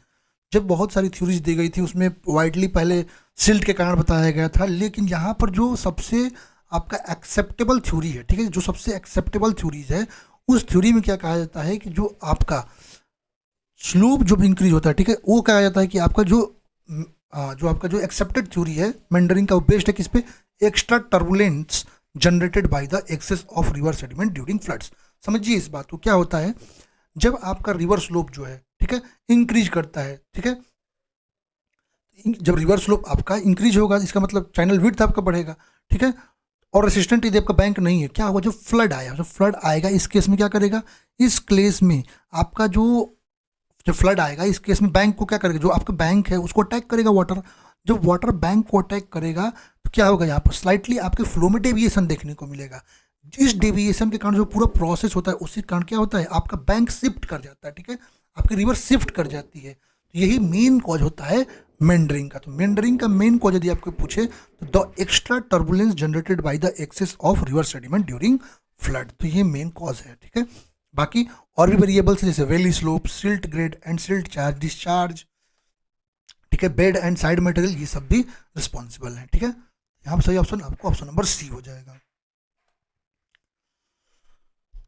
जब बहुत सारी थ्योरीज दी गई थी उसमें वाइडली पहले सिल्ट के कारण बताया गया था, लेकिन यहाँ पर जो सबसे आपका एक्सेप्टेबल थ्योरी है, ठीक है, जो सबसे एक्सेप्टेबल थ्योरीज है उस थ्योरी में क्या कहा जाता है कि जो आपका स्लोप जो इंक्रीज होता है, ठीक है, वो कहा जाता है कि आपका जो आपका जो एक्सेप्टेड थ्योरी है मेंडरिंग का, वो बेस्ड है किस पे, extra turbulence generated by the excess of river sediment during floods. समझिए इस बात को, क्या होता है जब आपका रिवर स्लोप जो है, ठीक है, इंक्रीज करता है, ठीक है, जब रिवर स्लोप आपका इंक्रीज होगा इसका मतलब चैनल विड्थ आपका बढ़ेगा, ठीक है। और रेसिस्टेंट यदि आपका बैंक नहीं है, क्या होगा, जब फ्लड आया, जब फ्लड आएगा इस केस में क्या करेगा, इस केस में आपका जब फ्लड आएगा इस केस में बैंक को क्या करेगा, जो आपका बैंक है उसको अटैक करेगा वाटर। जब वाटर बैंक को अटैक करेगा तो क्या होगा, यहाँ पर स्लाइटली आपके फ्लो में डेविएशन देखने को मिलेगा। इस डेविएशन के कारण जो पूरा प्रोसेस होता है उसी कारण क्या होता है, आपका बैंक शिफ्ट कर जाता है, ठीक है, आपकी रिवर शिफ्ट कर जाती है। तो यही मेन कॉज होता है मेंडरिंग का। तो मेंडरिंग का मेन कॉज यदि आपको पूछे तो the extra turbulence generated by the excess of river sediment during flood, तो ये मेन कॉज है, ठीक है। बाकी और भी वेरिएबल्स जैसे valley slope, silt grade and silt charge discharge, ठीक है, बेड एंड साइड मटेरियल, ये सब भी रिस्पॉन्सिबल है, ठीक है। यहाँ पर सही ऑप्शन आपको ऑप्शन नंबर सी हो जाएगा।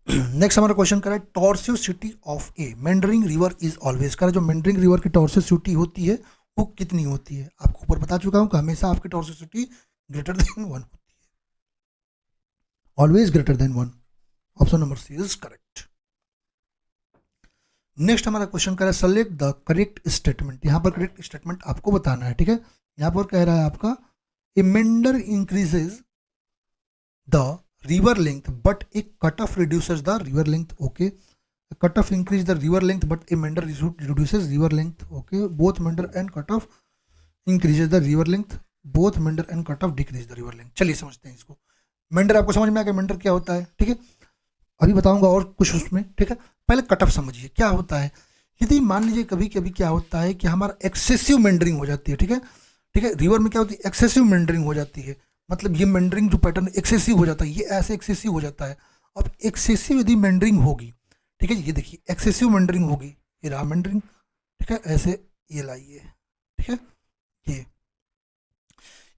नेक्स्ट हमारा क्वेश्चन कर रहा है tortuosity of a meandering river is always, का जो मेंडरिंग रिवर की टॉर्सियोसिटी होती है वो कितनी होती है। आपको ऊपर बता चुका हूं कि हमेशा आपकी टॉर्सियोसिटी ग्रेटर देन 1 होती है, always greater than 1। Option number C is correct. Next हमारा क्वेश्चन कह रहा है सेलेक्ट द करेक्ट स्टेटमेंट। यहाँ पर करेक्ट स्टेटमेंट आपको बताना है, ठीक है। यहाँ पर कह रहा है आपका a meander increases the river length but a cutoff reduces the river length, okay, a cutoff increase the river length but a meander reduces river length, okay, both meander and cutoff increases the river length, both meander and cutoff decrease the river length। चलिए समझते हैं इसको। मेंडर आपको समझ में आ गया मेंडर क्या होता है, ठीक है, अभी बताऊंगा और कुछ उसमें, ठीक है। पहले कटऑफ समझिए क्या होता है। यदि मान लीजिए कभी कभी क्या होता है कि हमारा एक्सेसिव मेंडरिंग हो जाती है, ठीक है, ठीक है, रिवर में क्या होती है, एक्सेसिव मेंडरिंग हो जाती है, मतलब ये मेंडरिंग जो पैटर्न एक्सेसिव हो जाता है, ये ऐसे एक्सेसिव हो जाता है। अब एक्सेसिव यदि मेंडरिंग होगी, ठीक है, ये देखिए एक्सेसिव मेंडरिंग होगी, ये रहा मेंडरिंग, ठीक है, ऐसे ये लाइए, ठीक है, ये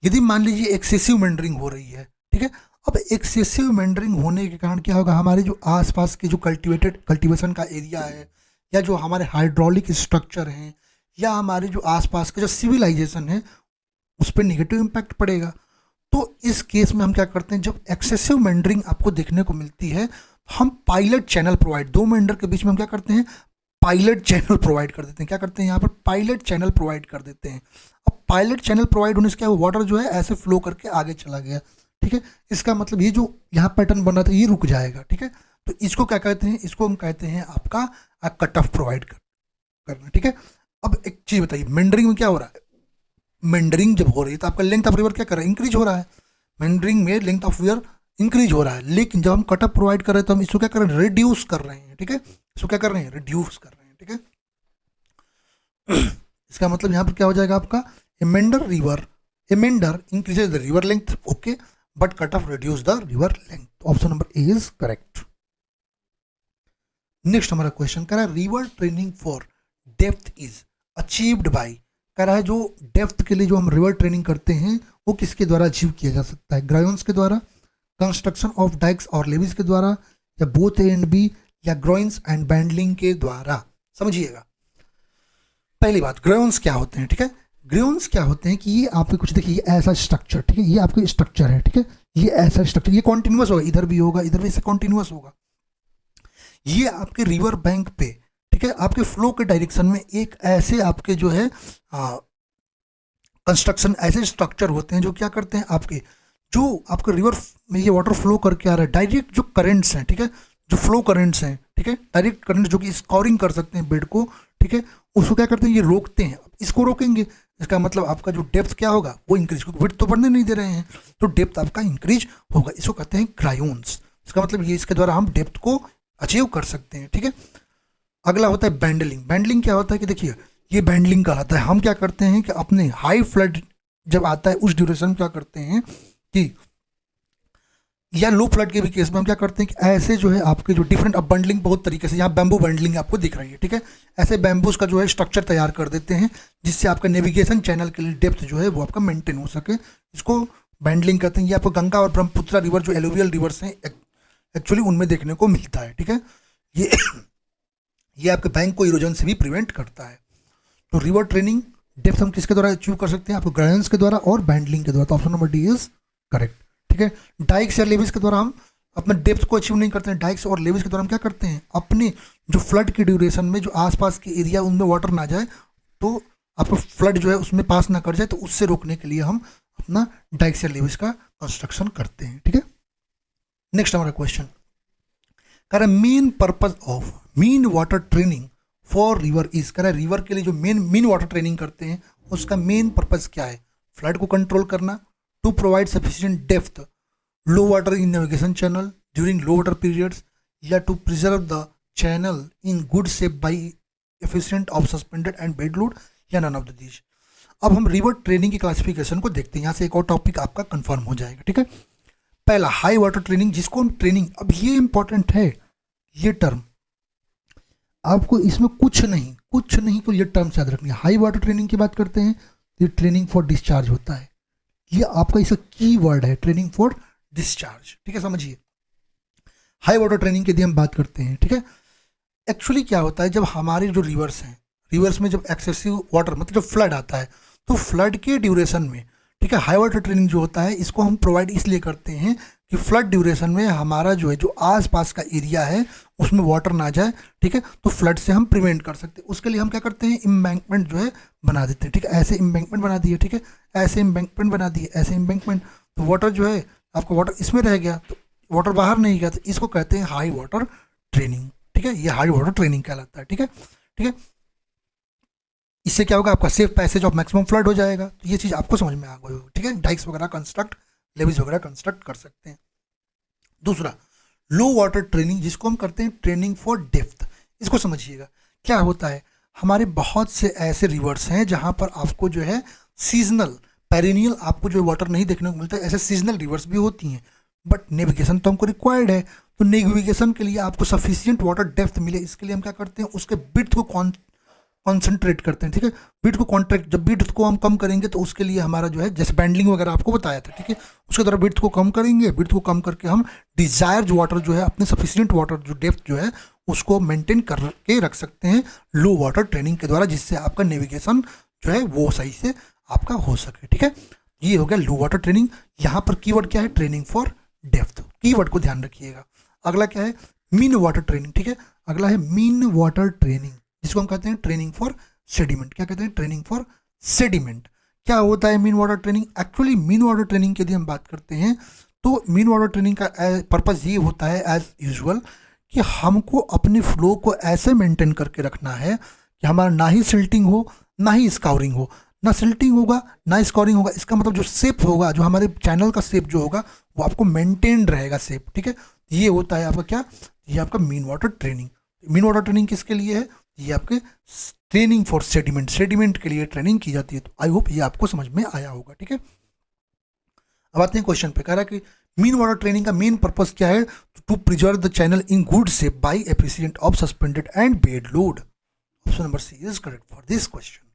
यदि मान लीजिए एक्सेसिव मेंडरिंग हो रही है, ठीक है। अब एक्सेसिव मेंडरिंग होने के कारण क्या होगा, हमारे जो आसपास के जो कल्टीवेशन का एरिया है, या जो हमारे हाइड्रोलिक स्ट्रक्चर हैं, या हमारे जो आसपास का जो सिविलाइजेशन है उस पर निगेटिव इम्पैक्ट पड़ेगा। तो इस केस में हम क्या करते हैं, जब एक्सेसिव मेंडरिंग आपको देखने को मिलती है हम पायलट चैनल प्रोवाइड, दो मेंडर के बीच में हम क्या करते हैं, पायलट चैनल प्रोवाइड कर देते हैं। क्या करते हैं, यहाँ पर पायलट चैनल प्रोवाइड कर देते हैं। अब पायलट चैनल प्रोवाइड होने से क्या, वाटर जो है ऐसे फ्लो करके आगे चला गया, ठीक है। इसका मतलब ये जो यहाँ पैटर्न बन रहा था ये रुक जाएगा, ठीक है। तो इसको क्या कहते हैं, इसको हम कहते हैं आपका कट ऑफ प्रोवाइड करना, ठीक है। अब एक चीज़ बताइए, मेंडरिंग में क्या हो रहा है, मेंडरिंग जब हो रही है तो आपका लेंथ ऑफ रिवर क्या कर रहा है, इंक्रीज हो रहा है। मेंडरिंग में लेंथ ऑफ रिवर इंक्रीज हो रहा है, लेकिन जब हम कटअप प्रोवाइड कर रहे हैं तो हम इसको क्या कर रहे हैं, रिड्यूस कर रहे हैं, ठीक है। इसको क्या कर रहे हैं, रिड्यूस कर रहे हैं, ठीक है। इसका मतलब यहाँ पर क्या हो जाएगा आपका, a meander increases the river length, okay, but cut off reduce the river length. Option number A is correct. Next हमारा क्वेश्चन कह रहा है river training for depth is achieved by कह रहा है जो डेप्थ के लिए जो हम रिवर ट्रेनिंग करते हैं वो किसके द्वारा अचीव किया जा सकता है, ग्रायोन्स के द्वारा, कंस्ट्रक्शन ऑफ डाइक्स और लेवीज के द्वारा, या बोथ ए एंड बी, या ग्रोइंस एंड बैंडलिंग के द्वारा। समझिएगा पहली बात, ग्रायोन्स क्या होते हैं, ठीक है। ग्रायोन्स क्या होते हैं कि ये आपके कुछ देखिए, ये ऐसा स्ट्रक्चर, ठीक है, ये आपके स्ट्रक्चर है, ठीक है, ये ऐसा स्ट्रक्चर, ये कॉन्टिन्यूस होगा, इधर भी होगा, इधर भी ऐसे कॉन्टिन्यूस होगा। ये आपके रिवर बैंक पे, ठीक है, आपके फ्लो के डायरेक्शन में एक ऐसे आपके जो है कंस्ट्रक्शन, ऐसे स्ट्रक्चर होते हैं जो क्या करते हैं, आपके रिवर में ये वाटर फ्लो करके आ रहा है, डायरेक्ट जो करंट्स हैं, ठीक है, जो फ्लो करंट्स हैं, ठीक है, डायरेक्ट करंट जो कि स्कोरिंग कर सकते हैं बेड को, ठीक है, उसको क्या करते हैं, ये रोकते हैं। इसको रोकेंगे, इसका मतलब आपका जो डेप्थ क्या होगा वो इंक्रीज, क्योंकि विड्थ तो बढ़ने नहीं दे रहे हैं, तो डेप्थ आपका इंक्रीज होगा। इसको कहते हैं क्रायोन्स। इसका मतलब ये, इसके द्वारा हम डेप्थ को अचीव कर सकते हैं, ठीक है। अगला होता है बैंडलिंग। बैंडलिंग क्या होता है कि देखिए, ये बैंडलिंग कहलाता है। हम क्या करते हैं कि अपने हाई फ्लड जब आता है उस ड्यूरेशन में क्या करते हैं कि, या लो फ्लड के भी केस में हम क्या करते हैं कि ऐसे जो है आपके जो डिफरेंट, अब बंडलिंग बहुत तरीके से, यहाँ बैम्बू बंडलिंग आपको दिख रही है, ठीक है, ऐसे बैम्बूज का जो है स्ट्रक्चर तैयार कर देते हैं जिससे आपका नेविगेशन चैनल के लिए डेप्थ जो है वो आपका मेंटेन हो सके। इसको बैंडलिंग कहते हैं। ये आपको गंगा और ब्रह्मपुत्रा रिवर जो एलुवियल रिवर्स हैं एक्चुअली उनमें देखने को मिलता है, ठीक है। ये आपके बैंक को इरोजन से भी प्रिवेंट करता है। तो रिवर ट्रेनिंग डेप्थ हम किसके द्वारा अचीव कर सकते हैं, आपको ग्रायोन्स के द्वारा और बैंडलिंग के द्वारा। तो option number D is correct, ठीक है। डाइक्स या लेविस के द्वारा हम अपने डेप्थ को अचीव नहीं करते हैं। डाइक्स और लेविस के द्वारा हम क्या करते हैं, अपने जो फ्लड की ड्यूरेशन में जो आसपास के एरिया उनमें वाटर ना जाए, तो आपको फ्लड जो है उसमें पास ना कर जाए, तो उससे रोकने के लिए हम अपना डाइक्स या लेविस का कंस्ट्रक्शन करते हैं, ठीक है। नेक्स्ट हमारा क्वेश्चन कह रहा है main purpose of mean water training for river is, कह रहा है रिवर के लिए जो मीन वाटर ट्रेनिंग करते हैं उसका मेन पर्पज क्या है, फ्लड को कंट्रोल करना, to provide sufficient depth, low water in navigation channel during low water periods, या to preserve the channel in good shape by efficient of suspended and bed load, या none of the these. अब हम river training की classification को देखते हैं। यहाँ से एक और टॉपिक आपका कंफर्म हो जाएगा, ठीक है। पहला हाई वाटर ट्रेनिंग, जिसको हम ट्रेनिंग, अब ये इंपॉर्टेंट है, ये टर्म आपको इसमें कुछ नहीं तो ये टर्म्स याद रखनी है। हाई वाटर ट्रेनिंग की बात करते हैं, ये ट्रेनिंग फॉर डिस्चार्ज होता है, ये आपका इसका की वर्ड है, ट्रेनिंग फॉर डिस्चार्ज, ठीक है, समझिए। हाई वाटर ट्रेनिंग की यदि हम बात करते हैं, ठीक है, एक्चुअली क्या होता है, जब हमारे जो रिवर्स हैं, रिवर्स में जब एक्सेसिव वाटर मतलब जब फ्लड आता है, तो फ्लड के ड्यूरेशन में, ठीक है, हाई वाटर ट्रेनिंग जो होता है इसको हम प्रोवाइड इसलिए करते हैं कि फ्लड ड्यूरेशन में हमारा जो है जो आसपास का एरिया है उसमें वाटर ना जाए, ठीक है, तो फ्लड से हम प्रिवेंट कर सकते हैं। उसके लिए हम क्या करते हैं, इम्बैंकमेंट जो है बना देते हैं, ठीक है, ऐसे इम्बैंकमेंट बना दिए, ठीक है, ऐसे इम्बैंकमेंट बना दिए, ऐसे इम्बैंकमेंट, तो वाटर जो है आपका वाटर इसमें रह गया, तो वाटर बाहर नहीं गया, तो इसको कहते हैं हाई वाटर ट्रेनिंग, ठीक है, ये हाई वाटर ट्रेनिंग कहलाता है, ठीक है, ठीक है। इससे क्या होगा, आपका safe passage of maximum flood हो जाएगा। तो ये चीज़ आपको समझ में आ गई होगी, ठीक है, डाइक्स वगैरह कंस्ट्रक्ट, लेवीज वगैरह कंस्ट्रक्ट कर सकते हैं। दूसरा लो वाटर ट्रेनिंग, जिसको हम करते हैं ट्रेनिंग फॉर डेप्थ। इसको समझिएगा क्या होता है, हमारे बहुत से ऐसे रिवर्स हैं जहाँ पर आपको जो है सीजनल पेरिनियल आपको जो वाटर नहीं देखने को मिलता है, ऐसे सीजनल रिवर्स भी होती हैं, बट नेविगेशन तो हमको रिक्वायर्ड है। तो नेविगेशन के लिए आपको सफिशियंट वाटर डेप्थ मिले, इसके लिए हम क्या करते हैं, उसके बिड्थ को कॉन्सेंट्रेट करते हैं, ठीक है, बिड को कॉन्ट्रैक्ट, जब बिड को हम कम करेंगे तो उसके लिए हमारा जो है जैसे बैंडलिंग वगैरह आपको बताया था, ठीक है, उसके द्वारा बिड को कम करेंगे, बिड को कम करके हम डिजायर्ड वाटर जो है अपने सफिशिएंट वाटर जो डेप्थ जो है उसको मेंटेन करके रख सकते हैं लो वाटर ट्रेनिंग के द्वारा, जिससे आपका नेविगेशन जो है वो सही से आपका हो सके, ठीक है। ये हो गया लो वाटर ट्रेनिंग। यहाँ पर कीवर्ड क्या है, ट्रेनिंग फॉर डेप्थ, कीवर्ड को ध्यान रखिएगा। अगला क्या है, मीन वाटर ट्रेनिंग, ठीक है, अगला है मीन वाटर ट्रेनिंग, जिसको हम कहते हैं ट्रेनिंग फॉर सेडिमेंट। क्या कहते हैं, ट्रेनिंग फॉर सेडिमेंट। क्या होता है mean water training, actually mean water training की यदि हम बात करते हैं तो मीन वाटर ट्रेनिंग का पर्पज़ ये होता है एज यूजुअल कि हमको अपने फ्लो को ऐसे मेंटेन करके रखना है कि हमारा ना ही सिल्टिंग हो ना ही स्काउरिंग हो, ना सिल्टिंग होगा ना स्कोरिंग होगा। इसका मतलब जो शेप होगा, जो हमारे चैनल का शेप जो होगा वो आपको मेंटेन रहेगा शेप, ठीक है। ये होता है आपका क्या, ये आपका mean water training. Mean water training किसके लिए है, ये आपके ट्रेनिंग फॉर सेडिमेंट, सेडिमेंट के लिए ट्रेनिंग की जाती है। तो आई होप ये आपको समझ में आया होगा, ठीक है। अब आते हैं क्वेश्चन पे, कह रहा है कि मीन वाटर ट्रेनिंग का मेन पर्पस क्या है, to preserve the channel in good shape by efficient of suspended and bed load. Option number C is correct for this question.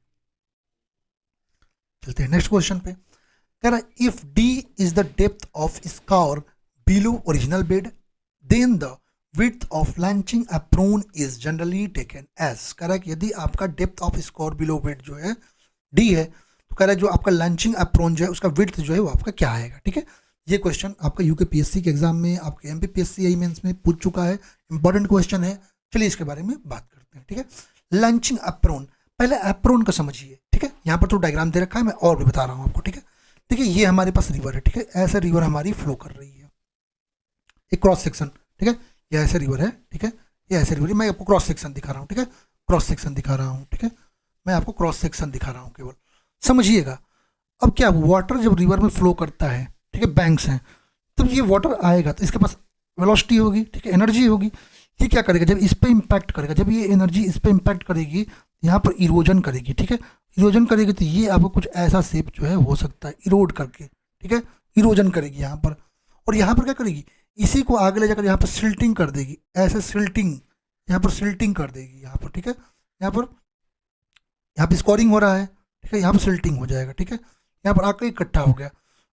चलते हैं नेक्स्ट क्वेश्चन पे। कह रहा है if D is the depth of scour below original bed then the width of launching apron is generally taken as. कह रहा है कि यदि आपका depth of scour below bed जो है डी है, तो कह रहा है जो आपका लैंचिंग एप्रोन जो है उसका विड्थ जो है वो आपका क्या आएगा। ठीक है, ये क्वेश्चन आपका यूकेपीएससी के एग्जाम में, आपके एमपीपीएससी आई मेंस में पूछ चुका है, इंपॉर्टेंट क्वेश्चन है। चलिए इसके बारे में बात करते हैं। ठीक है, लैंचिंग एप्रोन, पहले एप्रोन का समझिए। ठीक है, यहाँ पर तो डायग्राम दे रखा है, मैं और भी बता रहा हूँ आपको। ठीक है, देखिए ये हमारे पास रिवर है। ठीक है, ऐसे रिवर हमारी फ्लो कर रही है, एक क्रॉस सेक्शन। ठीक है, ये ऐसे रिवर है। ठीक है, ये ऐसे रिवर है, मैं आपको क्रॉस सेक्शन दिखा रहा हूँ। ठीक है, क्रॉस सेक्शन दिखा रहा हूँ। ठीक है, मैं आपको क्रॉस सेक्शन दिखा रहा हूँ, केवल समझिएगा। अब क्या, वाटर जब रिवर में फ्लो करता है, ठीक है, बैंक्स हैं, तब ये वाटर आएगा तो इसके पास वेलोसिटी होगी, ठीक है, एनर्जी होगी। ये क्या करेगा, जब इस पर इम्पैक्ट करेगा, जब ये एनर्जी इस पर इम्पैक्ट करेगी, यहाँ पर इरोजन करेगी। ठीक है, इरोजन करेगी तो ये आपको कुछ ऐसा शेप जो है हो सकता है इरोड करके। ठीक है, इरोजन करेगी यहाँ पर, और यहाँ पर क्या करेगी, इसी को आगे ले जाकर यहाँ पर सिल्टिंग कर देगी, ऐसे सिल्टिंग, यहाँ पर सिल्टिंग कर देगी यहाँ पर। ठीक है, यहाँ पर स्कोरिंग हो रहा है। ठीक है, यहाँ पर सिल्टिंग हो जाएगा। ठीक है, यहाँ पर आकर इकट्ठा हो गया।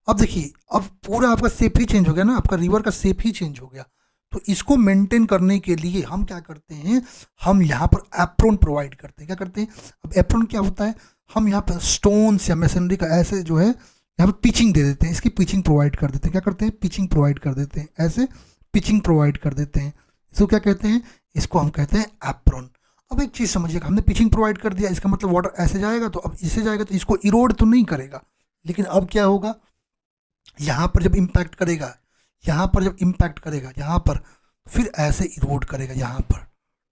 अब देखिए, अब पूरा आपका शेप ही चेंज हो गया ना, आपका रिवर का शेप ही चेंज हो गया। तो इसको मेंटेन करने के लिए हम क्या करते हैं, हम यहाँ पर एप्रोन प्रोवाइड करते हैं। क्या करते हैं, अब एप्रोन क्या होता है, हम यहाँ पर स्टोन्स या मशीनरी का ऐसे जो है यहाँ पर पिचिंग दे देते हैं, इसकी पिचिंग प्रोवाइड कर देते हैं। क्या करते हैं, पिचिंग प्रोवाइड कर देते हैं, ऐसे पिचिंग प्रोवाइड कर देते हैं। इसको क्या कहते हैं, इसको हम कहते हैं एप्रोन। अब एक चीज़ समझिएगा, हमने पिचिंग प्रोवाइड कर दिया, इसका मतलब वाटर ऐसे जाएगा, तो अब इसे जाएगा तो इसको इरोड तो नहीं करेगा, लेकिन अब क्या होगा, यहाँ पर जब इम्पैक्ट करेगा, यहाँ पर जब इम्पैक्ट करेगा, यहाँ पर फिर ऐसे इरोड करेगा यहाँ पर।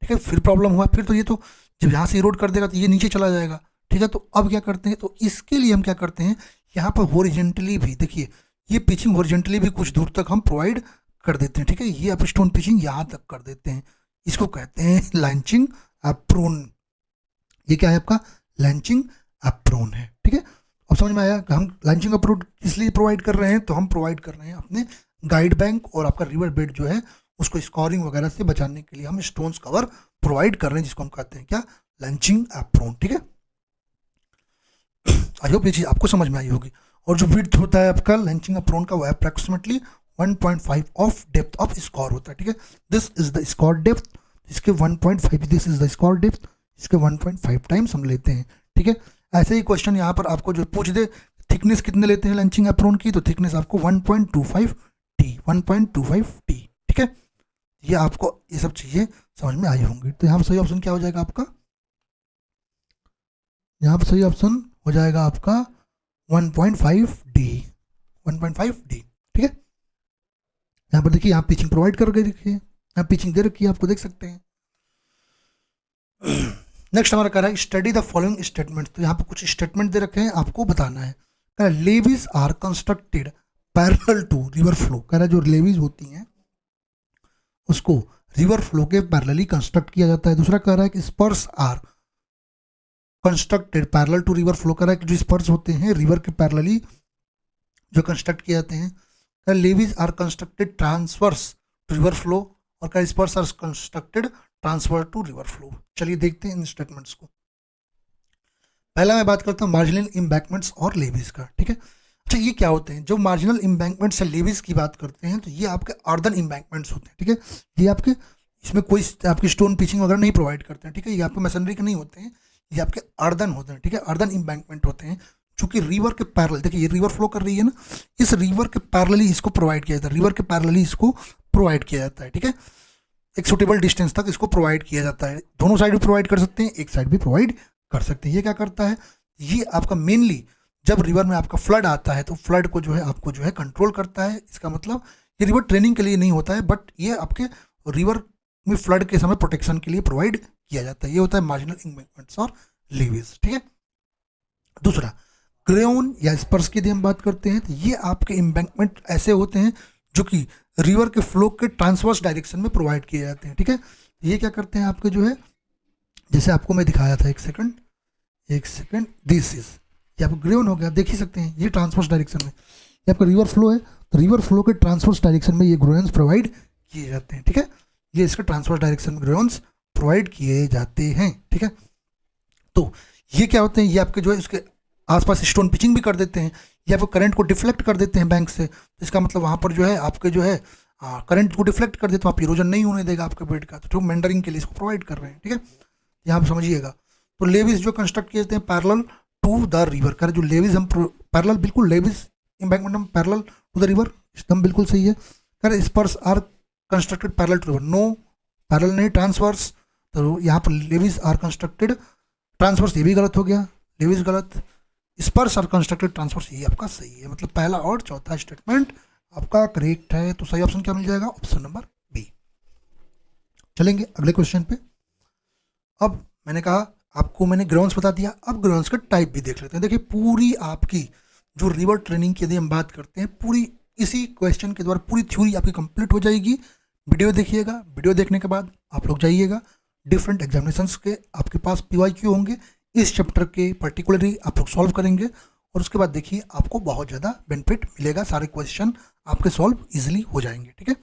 ठीक है, फिर प्रॉब्लम हुआ, फिर तो ये तो जब यहाँ से इरोड कर देगा तो ये नीचे चला जाएगा। ठीक है, तो अब क्या करते हैं, तो इसके लिए हम क्या करते हैं, यहाँ पर हॉरिजेंटली भी देखिए, ये पिचिंग हॉरिजेंटली भी कुछ दूर तक हम प्रोवाइड कर देते हैं। ठीक है, ये अब स्टोन पिचिंग यहाँ तक कर देते हैं, इसको कहते हैं लैंचिंग एप्रोन। ये क्या है आपका, लैंचिंग एप्रोन है। ठीक है, अब समझ में आया कि हम लैंचिंग एप्रोन किस लिए प्रोवाइड कर रहे हैं, तो हम प्रोवाइड कर रहे हैं अपने गाइड बैंक और आपका रिवर बेड जो है उसको स्कोरिंग वगैरह से बचाने के लिए हम स्टोन्स कवर प्रोवाइड कर रहे हैं, जिसको हम कहते हैं क्या, लैंचिंग एप्रोन। ठीक है, आई होप ये चीज़ आपको समझ में आई होगी। और जो विड्थ होता है आपका लैंचिंग एप्रोन का, वो approximately 1.5 of depth off score होता है। ठीक है, this is the score depth, इसके 1.5, this is the score depth, इसके 1.5 टाइम्स हम लेते हैं। ठीक है, ऐसे ही क्वेश्चन यहाँ पर आपको जो पूछ दे, थिकनेस कितने लेते हैं लैंचिंग एप्रोन की, तो थिकनेस आपको 1.25 टी, 1.25 टी। ठीक है, ये आपको ये सब चीज़ें समझ में आई होंगी। तो यहाँ पर सही ऑप्शन क्या हो जाएगा आपका, यहाँ पर सही ऑप्शन हो जाएगा आपका 1.5 डी, 1.5 डी। ठीक है, यहाँ पर देखिए, यहाँ पिचिंग प्रोवाइड करके देखिए, यहाँ पिचिंग दे रखी है, आपको देख सकते हैं। नेक्स्ट हमारा कह रहा है स्टडी द फॉलोइंग स्टेटमेंट। तो यहाँ पर कुछ स्टेटमेंट दे रखे हैं, आपको बताना है। कह रहा है levees are constructed parallel to river flow. कह रहा है जो लेवीज होती हैं उसको रिवर फ्लो के पैरेलली कंस्ट्रक्ट किया जाता है। दूसरा कह रहा है कि spurs are constructed parallel to river flow. कह रहा है कि जो स्पर्स होते हैं रिवर के पैरेलली जो कंस्ट्रक्ट किए जाते हैं। Levees are constructed transverse to river flow, और क्या spurs are constructed transfer to river flow. चलिए देखते हैं इन स्टेटमेंट्स को। पहला मैं बात करता हूँ मार्जिनल इम्बैंकमेंट्स और लेवीज का। ठीक है, अच्छा ये क्या होते हैं, जो मार्जिनल इम्बैंकमेंट्स या लेवीज की बात करते हैं तो ये आपके अर्दन इम्बैंकमेंट्स होते हैं। ठीक है, ये आपके इसमें कोई आपकी स्टोन पिचिंग वगैरह नहीं प्रोवाइड करते हैं। ठीक है, ये आपके मशीनरी के नहीं होते हैं, ये आपके अर्दन होते हैं। ठीक है, अर्दन इम्बैंकमेंट होते हैं, चूंकि रिवर के पैरेलल, देखिए ये रिवर फ्लो कर रही है ना, इस रिवर के पैरेलली इसको प्रोवाइड किया जाता है, रिवर के पैरेलली इसको प्रोवाइड किया जाता है। ठीक है, एक सुटेबल डिस्टेंस तक इसको प्रोवाइड किया जाता है। दोनों साइड भी प्रोवाइड कर सकते हैं, एक साइड भी प्रोवाइड कर सकते हैं। ये क्या करता है, ये आपका मेनली जब रिवर में आपका फ्लड आता है तो फ्लड को जो है आपको जो है कंट्रोल करता है। इसका मतलब ये रिवर ट्रेनिंग के लिए नहीं होता है, बट ये आपके रिवर में फ्लड के समय प्रोटेक्शन के लिए प्रोवाइड किया जाता है। ये होता है मार्जिनल इम्बैंकमेंट्स और लीवेज। ठीक है, दूसरा क्रेन या स्पर्स की यदि हम बात करते हैं तो ये आपके इम्बैंकमेंट ऐसे होते हैं जो कि रिवर के फ्लो के ट्रांसवर्स डायरेक्शन में प्रोवाइड किए जाते हैं। ठीक है, ये क्या करते हैं आपके जो है, जैसे आपको मैं दिखाया था, एक सेकंड, दिस इज ये आपको ग्रेन हो गया, देख ही सकते हैं, ये ट्रांसवर्स डायरेक्शन में, ये आपका रिवर फ्लो है तो रिवर फ्लो के ट्रांसवर्स डायरेक्शन में ये ग्रेन्स प्रोवाइड किए जाते हैं। ठीक है, ये इसका ट्रांसवर्स डायरेक्शन में ग्रेन्स प्रोवाइड किए जाते हैं। ठीक है, तो ये क्या होते हैं, ये आपके जो है उसके आसपास स्टोन पिचिंग भी कर देते हैं या फिर करंट को डिफ्लेक्ट कर देते हैं बैंक से, तो इसका मतलब वहाँ पर जो है आपके जो है करंट को डिफ्लेक्ट कर देते हैं, वहाँ पर इरोजन नहीं होने देगा आपके बेड का, तो मेंडरिंग के लिए इसको प्रोवाइड कर रहे हैं, ठीक है, यहाँ पर समझिएगा। तो लेविस जो कंस्ट्रक्ट किए जाते हैं पैरेलल टू द रिवर, कर जो लेविस हम पैरेलल, बिल्कुल लेविस एम्बैंकमेंट हम पैरेलल टू द रिवर, एकदम बिल्कुल सही है। कर spurs are constructed parallel to river, no parallel नहीं ट्रांसवर्स, तो यहाँ पर लेविस आर कंस्ट्रक्टेड ट्रांसवर्स, ये भी गलत हो गया, लेविस गलत, स्पर्स आर कंस्ट्रक्टेड ट्रांसवर्स ये आपका सही है, मतलब पहला और चौथा स्टेटमेंट आपका करेक्ट है। तो सही ऑप्शन क्या मिल जाएगा, ऑप्शन नंबर बी। चलेंगे अगले क्वेश्चन पे। अब मैंने कहा आपको मैंने ग्राउंड्स बता दिया, अब ग्राउंड्स का टाइप भी देख लेते हैं। देखिए पूरी आपकी जो रिवर ट्रेनिंग की यदि हम बात करते हैं, पूरी इसी क्वेश्चन के द्वारा पूरी थ्योरी आपकी कंप्लीट हो जाएगी। वीडियो देखिएगा, वीडियो देखने के बाद आप लोग जाइएगा, डिफरेंट एग्जामिनेशंस के आपके पास PYQ होंगे, इस चैप्टर के पर्टिकुलरली आप लोग सॉल्व करेंगे और उसके बाद देखिए आपको बहुत ज़्यादा बेनिफिट मिलेगा, सारे क्वेश्चन आपके सॉल्व इजीली हो जाएंगे, ठीक है।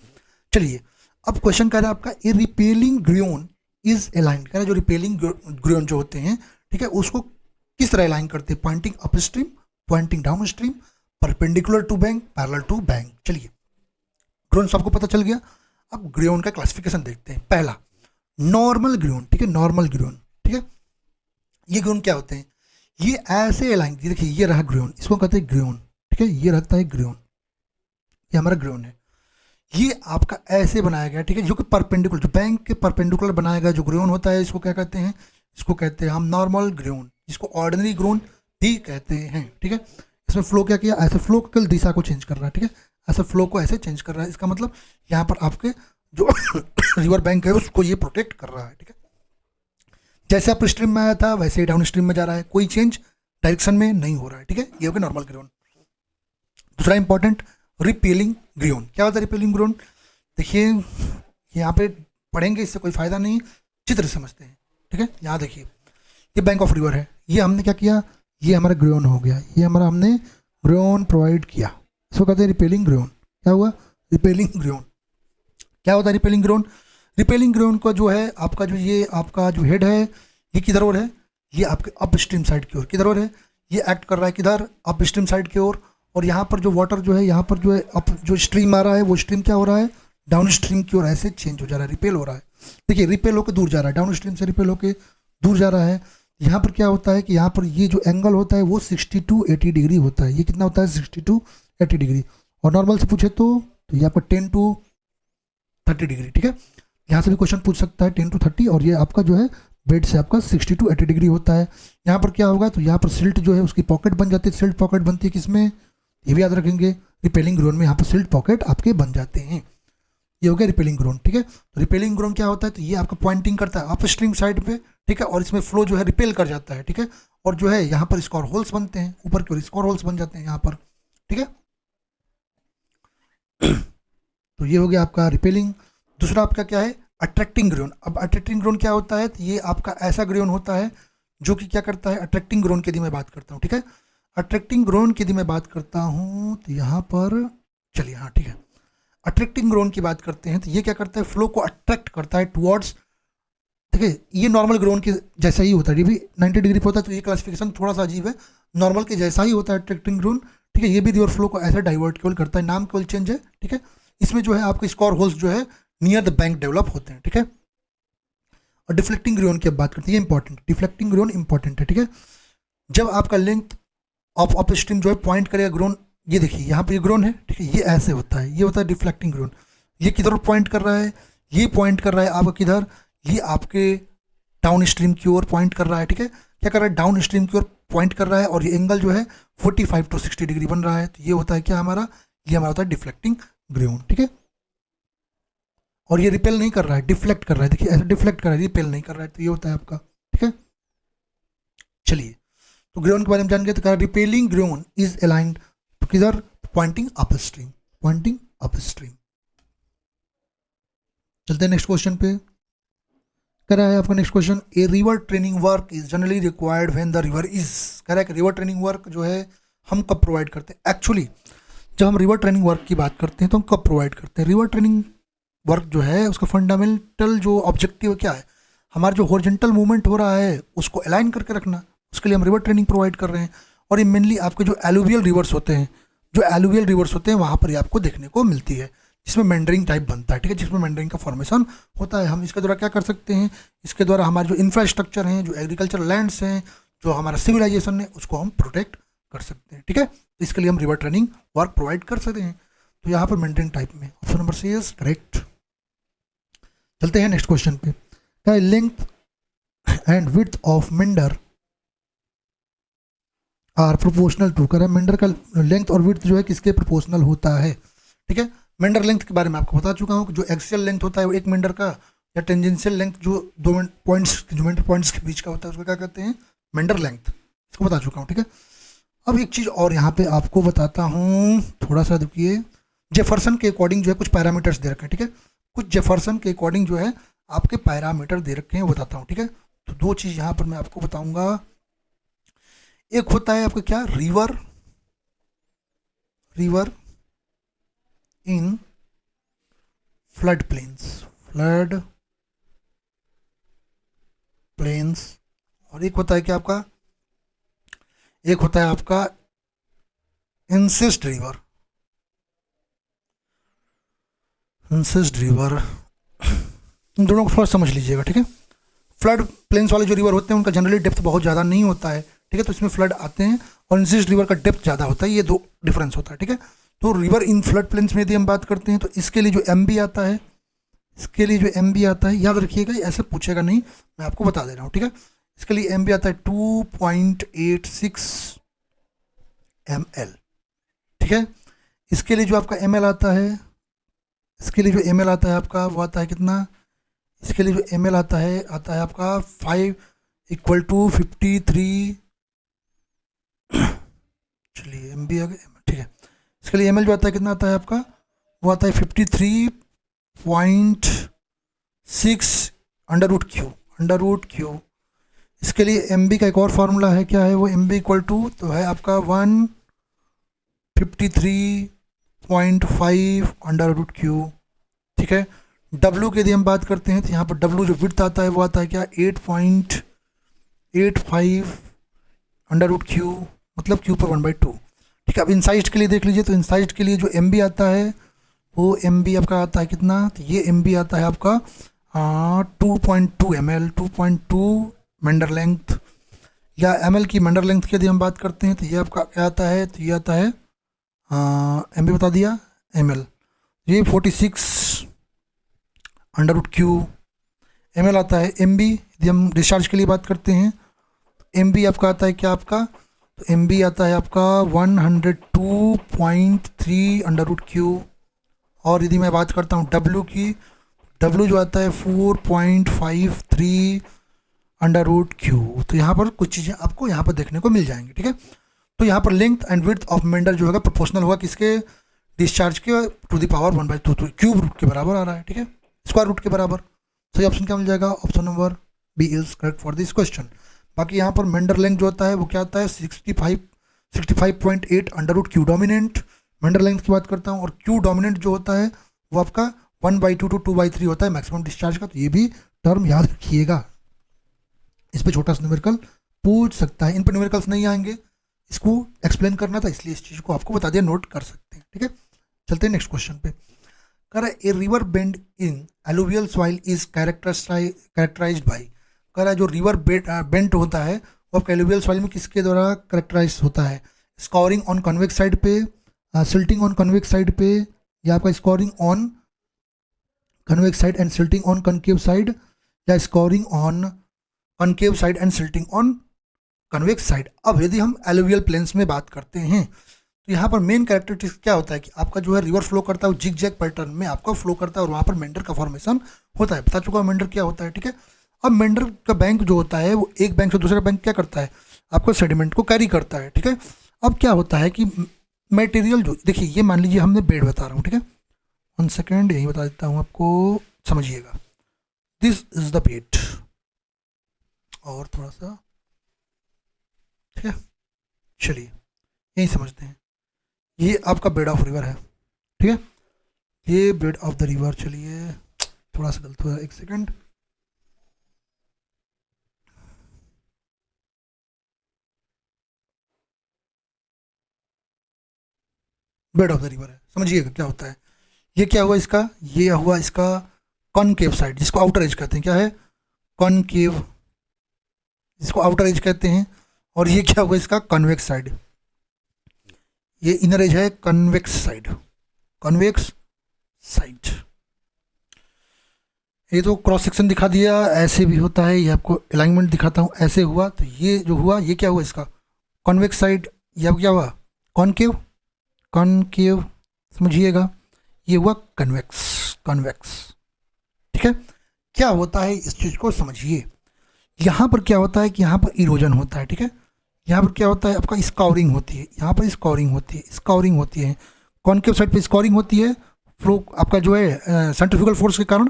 चलिए अब क्वेश्चन कह रहा है आपका ए रिपेलिंग ग्रियोन इज अलाइन, कह रहा है जो रिपेलिंग ग्रियोन जो होते हैं, ठीक है, उसको किस तरह अलाइन करते हैं, pointing up stream, pointing down stream, perpendicular to bank, parallel to bank. चलिए ग्रियोन सबको पता चल गया। अब ग्रियोन का क्लासिफिकेशन देखते हैं। पहला नॉर्मल ग्रियोन, ठीक है, नॉर्मल ग्रियोन, ठीक है, ये ग्रियोन क्या होते हैं, ये ऐसे अलाइन, देखिए ये रहा ग्रियोन, इसको कहते हैं ग्रियोन, ठीक है, ये रहता है ग्रियोन, ये हमारा ग्रियोन है, ये आपका ऐसे बनाया गया, ठीक है, जो कि परपेंडिकुलर, जो बैंक के परपेंडिकुलर बनाया गया जो ग्रियोन होता है, इसको क्या कहते हैं, इसको कहते हैं हम नॉर्मल ग्रियोन, जिसको ऑर्डिनरी ग्रियोन भी कहते हैं, ठीक है। इसमें फ्लो क्या किया, ऐसे फ्लो कल दिशा को चेंज कर रहा है, ठीक है, ऐसे फ्लो को ऐसे चेंज कर रहा है, इसका मतलब यहाँ पर आपके जो रिवर बैंक है उसको ये प्रोटेक्ट कर रहा है, ठीक है। जैसे अप स्ट्रीम में आया था वैसे ही डाउन स्ट्रीम में जा रहा है, कोई चेंज डायरेक्शन में नहीं हो रहा है, ठीक है, ये हो गया नॉर्मल ग्रियोन। दूसरा इंपॉर्टेंट रिपेलिंग ग्रियोन, क्या होता है रिपेलिंग ग्रियोन, देखिए यहाँ पे पढ़ेंगे, इससे कोई फायदा नहीं, चित्र समझते हैं, ठीक है। यहाँ देखिए ये बैंक ऑफ रिवर है, ये हमने क्या किया, ये हमारा ग्रियोन हो गया, ये हमारा हमने ग्रियोन प्रोवाइड किया, इसको कहते हैं रिपेलिंग ग्रियोन। क्या हुआ, रिपेलिंग ग्रियोन। क्या होता है रिपेलिंग ग्रियोन, रिपेलिंग ग्रियोन का जो है आपका जो ये आपका जो हेड है ये किधर और है, ये आपके अप स्ट्रीम साइड की ओर किधर और है, ये एक्ट कर रहा है किधर, अप स्ट्रीम साइड की ओर, और यहाँ पर जो वाटर जो है यहाँ पर जो है अप जो स्ट्रीम आ रहा है वो स्ट्रीम क्या हो रहा है, डाउन स्ट्रीम की ओर ऐसे चेंज हो जा रहा है, रिपेल हो रहा है। देखिए रिपेल होकर दूर जा रहा है, डाउन स्ट्रीम से रिपेल होकर दूर जा रहा है। यहाँ पर क्या होता है कि यहाँ पर ये जो एंगल होता है वो 60 to 80 डिग्री होता है, ये कितना होता है 60 to 80 डिग्री, और नॉर्मल से पूछे तो ये आपका 10 to 30 डिग्री, ठीक है, यहाँ से भी क्वेश्चन पूछ सकता है 10 to 30, और ये आपका जो है बेड से आपका 60 to 80 डिग्री होता है। यहाँ पर क्या होगा, तो यहाँ पर सिल्ट जो है उसकी पॉकेट बन जाती है, सिल्ट पॉकेट बनती है किसमें, ये भी याद रखेंगे, रिपेलिंग ग्रियोन में यहाँ पर सिल्ट पॉकेट आपके बन जाते हैं, ये हो गया रिपेलिंग ग्रियोन, ठीक है। तो रिपेलिंग ग्रियोन क्या होता है, तो ये आपका पॉइंटिंग करता है अप स्ट्रीम साइड पे, ठीक है, और इसमें फ्लो जो है रिपेल कर जाता है, ठीक है, और जो है यहाँ पर स्कोर होल्स बनते हैं, ऊपर की ओर स्कोर होल्स बन जाते हैं यहाँ पर, ठीक है। तो ये हो गया आपका रिपेलिंग। दूसरा आपका क्या है, अट्रैक्टिंग ग्रियोन। अब अट्रैक्टिंग ग्रियोन क्या होता है, तो ये आपका ऐसा ग्रियोन होता है जो कि क्या करता है, अट्रैक्टिंग ग्रियोन की यदि मैं बात करता हूँ, ठीक है, अट्रैक्टिंग ग्रियोन की यदि मैं बात करता हूँ तो यहाँ पर चलिए, हाँ ठीक है, अट्रैक्टिंग ग्रियोन की बात करते हैं तो ये क्या करता है, फ्लो को अट्रैक्ट करता है टुवर्ड्स, ठीक है, ये नॉर्मल ग्रियोन के जैसा ही होता है, ये भी 90 डिग्री पे होता है, तो ये क्लासिफिकेशन थोड़ा सा अजीब है, नॉर्मल के जैसा ही होता है अट्रैक्टिंग ग्रियोन, ठीक है, ये भी रिवर फ्लो को ऐसे डाइवर्ट केवल करता है, नाम केवल चेंज है, ठीक है। इसमें जो है आपके स्कोर होल्स जो है नियर द बैंक डेवलप होते हैं, ठीक है। और डिफ्लेक्टिंग ग्रियोन की अब बात करते हैं, ये इंपॉर्टेंट, डिफ्लेक्टिंग ग्रियोन इंपॉर्टेंट है, ठीक है। जब आपका लेंथ ऑफ अप स्ट्रीम जो है पॉइंट करेगा ग्रियोन, ये देखिए यहाँ पे ये ग्रियोन है, ठीक है, ये ऐसे होता है, ये होता है डिफ्लेक्टिंग ग्रियोन, ये किधर पॉइंट कर रहा है, ये पॉइंट कर रहा है आपका किधर, ये आपके डाउन स्ट्रीम की ओर पॉइंट कर रहा है, ठीक है, क्या कर रहा है, डाउन स्ट्रीम की ओर पॉइंट कर रहा है, और ये एंगल जो है 45 to 60 डिग्री बन रहा है, तो ये होता है क्या हमारा, ये हमारा होता है डिफ्लेक्टिंग ग्रियोन, ठीक है। और ये रिपेल नहीं कर रहा है, डिफ्लेक्ट कर रहा है, देखिए ऐसे डिफ्लेक्ट कर रहा है, रिपेल नहीं कर रहा है, तो ये होता है आपका, ठीक है। चलिए तो ग्रियोन के बारे में जान गए, तो कहा रिपेलिंग ग्रियोन इज अलाइंड किधर, pointing up stream, pointing up stream. चलते हैं नेक्स्ट क्वेश्चन पे। कह रहा है आपका next question, a river training work is generally required when the river is, कह रहा है कि रिवर ट्रेनिंग वर्क जो है हम कब प्रोवाइड करते हैं। एक्चुअली जब हम रिवर ट्रेनिंग वर्क की बात करते हैं तो हम कब प्रोवाइड करते हैं, रिवर ट्रेनिंग वर्क जो है उसका फंडामेंटल जो ऑब्जेक्टिव क्या है, हमारा जो हॉरिजॉन्टल मूवमेंट हो रहा है उसको अलाइन करके रखना, उसके लिए हम रिवर ट्रेनिंग प्रोवाइड कर रहे हैं। और ये मेनली आपके जो एलुवियल रिवर्स होते हैं, वहाँ पर ये आपको देखने को मिलती है, जिसमें मेंडरिंग टाइप बनता है, ठीक है, जिसमें मेंडरिंग का फॉर्मेशन होता है। हम इसके द्वारा क्या कर सकते हैं, इसके द्वारा हमारे जो इंफ्रास्ट्रक्चर हैं, जो एग्रीकल्चर लैंड्स हैं, जो हमारा सिविलाइजेशन है, उसको हम प्रोटेक्ट कर सकते हैं, ठीक है। तो इसके लिए हम रिवर ट्रेनिंग वर्क प्रोवाइड कर सकते हैं। तो यहाँ पर मेंटरिंग टाइप में option number C is correct. चलते हैं नेक्स्ट क्वेश्चन पे। क्या length and width of meander are proportional to, कर मेंडर का लेंथ और विड्थ जो है किसके प्रोपोर्शनल होता है, ठीक है। मेंडर लेंथ के बारे में आपको बता चुका हूँ कि जो एक्सियल लेंथ होता है वो एक मेंडर का, या टेंजेंशियल लेंथ जो दो पॉइंट्स ज्योमेट्री पॉइंट्स के बीच का होता है उसको क्या कहते हैं, मेंडर लेंथ, इसको बता चुका हूँ, ठीक है। अब एक चीज़ और यहाँ पे आपको बताता हूँ, थोड़ा सा देखिए, जेफरसन के अकॉर्डिंग जो है कुछ पैरामीटर्स दे रखे हैं, ठीक है। कुछ जेफरसन के अकॉर्डिंग जो है आपके पैरामीटर दे रखे हैं, वो बताता हूँ, ठीक है। तो दो चीज़ यहाँ पर मैं आपको बताऊँगा। एक होता है आपका क्या, रिवर इन फ्लड प्लेन्स, और एक होता है क्या आपका, एक होता है आपका इंसिस्ट रिवर। इन दोनों को थोड़ा समझ लीजिएगा, ठीक है। फ्लड प्लेन्स वाले जो रिवर होते हैं उनका जनरली डेप्थ बहुत ज़्यादा नहीं होता है, ठीक है, तो इसमें फ्लड आते हैं, और इंसिस्ट रिवर का डेप्थ ज़्यादा होता है, ये दो डिफरेंस होता है, ठीक है। तो रिवर इन फ्लड प्लेन्स में यदि हम बात करते हैं तो इसके लिए जो एम आता है, याद रखिएगा, ऐसे पूछेगा नहीं, मैं आपको बता दे रहा हूँ, ठीक है। इसके लिए एम आता है 2.86 ml, ठीक है। इसके लिए जो आपका ml आता है, आपका वो आता है कितना, इसके लिए जो ml आता है आपका 5 = 53, चलिए एम आ गया, ठीक है। इसके लिए ml जो आता है कितना आता है आपका, वो आता है 53.6 √Q। इसके लिए mb का एक और फार्मूला है, क्या है वो, mb = तो है आपका 153.5 √Q, ठीक है। W की यदि हम बात करते हैं तो यहाँ पर W जो विड्थ आता है वो आता है क्या, 8.85 √Q, मतलब Q पर 1/2, ठीक है। अब इनसाइज के लिए देख लीजिए, तो इनसाइज के लिए जो mb आता है वो mb आपका आता है कितना, तो ये mb आता है आपका 2.2 ml, 2.2 मेंडर लेंथ, या ml की मेंडर लेंथ की यदि हम बात करते हैं तो ये आपका क्या आता है, तो ये आता है mb बता दिया, ml, ये 46 √Q। ml आता है mb, यदि हम डिस्चार्ज के लिए बात करते हैं mb आपका आता है क्या आपका, तो mb आता है आपका 102.3 √Q। और यदि मैं बात करता हूँ W की, W जो आता है 4.53 √Q। तो यहाँ पर कुछ चीज़ें आपको यहाँ पर देखने को मिल जाएंगी, ठीक है। तो यहाँ पर length and width of Mendhar जो होगा प्रोपोर्शनल होगा किसके, डिस्चार्ज के टू द पावर 1/2, तो क्यूब रूट के बराबर आ रहा है, ठीक है, स्क्वायर रूट के बराबर। सही ऑप्शन क्या मिल जाएगा, option number B is correct for this question. बाकी यहाँ पर मेंडर लेंथ जो होता है वो क्या आता है, 65.8 √Q डोमिनेंट, मेंडर लेंथ की बात करता हूँ, और Q डोमिनेंट जो होता है वो आपका 1/2 to 2/3 होता है मैक्सिमम डिस्चार्ज का। तो ये भी टर्म याद रखिएगा, इस पर छोटा सा न्यूमेरिकल पूछ सकता है, इन पर न्यूमेरिकल्स नहीं आएंगे, इसको एक्सप्लेन करना था इसलिए इस चीज़ को आपको बता दिया, नोट कर सकते हैं, ठीक है। चलते हैं नेक्स्ट क्वेश्चन पे। कह रहा है a river bend in alluvial soil is characterised by, कह रहा है जो रिवर बेंट होता है वो आपका एलुवियल सॉइल में किसके द्वारा कैरेक्टराइज होता है, स्कोरिंग ऑन कन्वेक्स साइड पे, सिल्टिंग ऑन कन्वेक्स साइड पे, या आपका scouring on convex side and silting on concave side, या scouring on concave side and silting on convex side. अब यदि हम एलुवियल प्लेन्स में बात करते हैं तो यहाँ पर मेन कैरेक्टरिस्टिक्स क्या होता है कि आपका जो है रिवर फ्लो करता है वो जिग जैग पैटर्न में आपका फ्लो करता है, और वहाँ पर मेंडर का फॉर्मेशन होता है, बता चुका हूँ मेंडर क्या होता है, ठीक है। अब मेंडर का बैंक जो होता है वो एक बैंक से दूसरे बैंक क्या करता है, आपको सेडिमेंट को कैरी करता है, ठीक है। अब क्या होता है कि मटेरियल जो, देखिए ये मान लीजिए हमने बेड बता रहा हूँ, ठीक है, 1 सेकेंड यही बता देता हूँ आपको, समझिएगा, दिस इज द बेड, और थोड़ा सा, ठीक है, चलिए यही समझते हैं, ये आपका बेड ऑफ रिवर है, ठीक है, ये बेड ऑफ द रिवर, चलिए थोड़ा सा गलत हुआ, 1 second, bed of the river है। समझिएगा क्या होता है। ये क्या हुआ इसका, ये हुआ इसका कॉनकेव साइड, जिसको आउटर एज कहते हैं। क्या है, कॉनकेव, जिसको आउटर एज कहते हैं। और ये क्या हुआ इसका कॉन्वेक्स साइड, ये इनर एज है कन्वेक्स साइड, कन्वेक्स साइड। ये तो क्रॉस सेक्शन दिखा दिया, ऐसे भी होता है, ये आपको अलाइनमेंट दिखाता हूँ। ऐसे हुआ तो ये जो हुआ ये क्या हुआ इसका कॉन्वेक्स साइड, ये अब क्या हुआ कॉनकेव, कॉनकेव समझिएगा। ये हुआ कन्वेक्स, कन्वेक्स। ठीक है, क्या होता है इस चीज़ को समझिए। यहाँ पर क्या होता है कि यहाँ पर इरोजन होता है। ठीक है, यहाँ पर क्या होता है आपका स्कॉरिंग होती है, यहाँ पर स्कॉरिंग होती है, स्कॉरिंग होती है। कॉनकेव साइड पे स्कॉरिंग होती है, फ्लो आपका जो है सेंट्रीफ्यूगल फोर्स के कारण।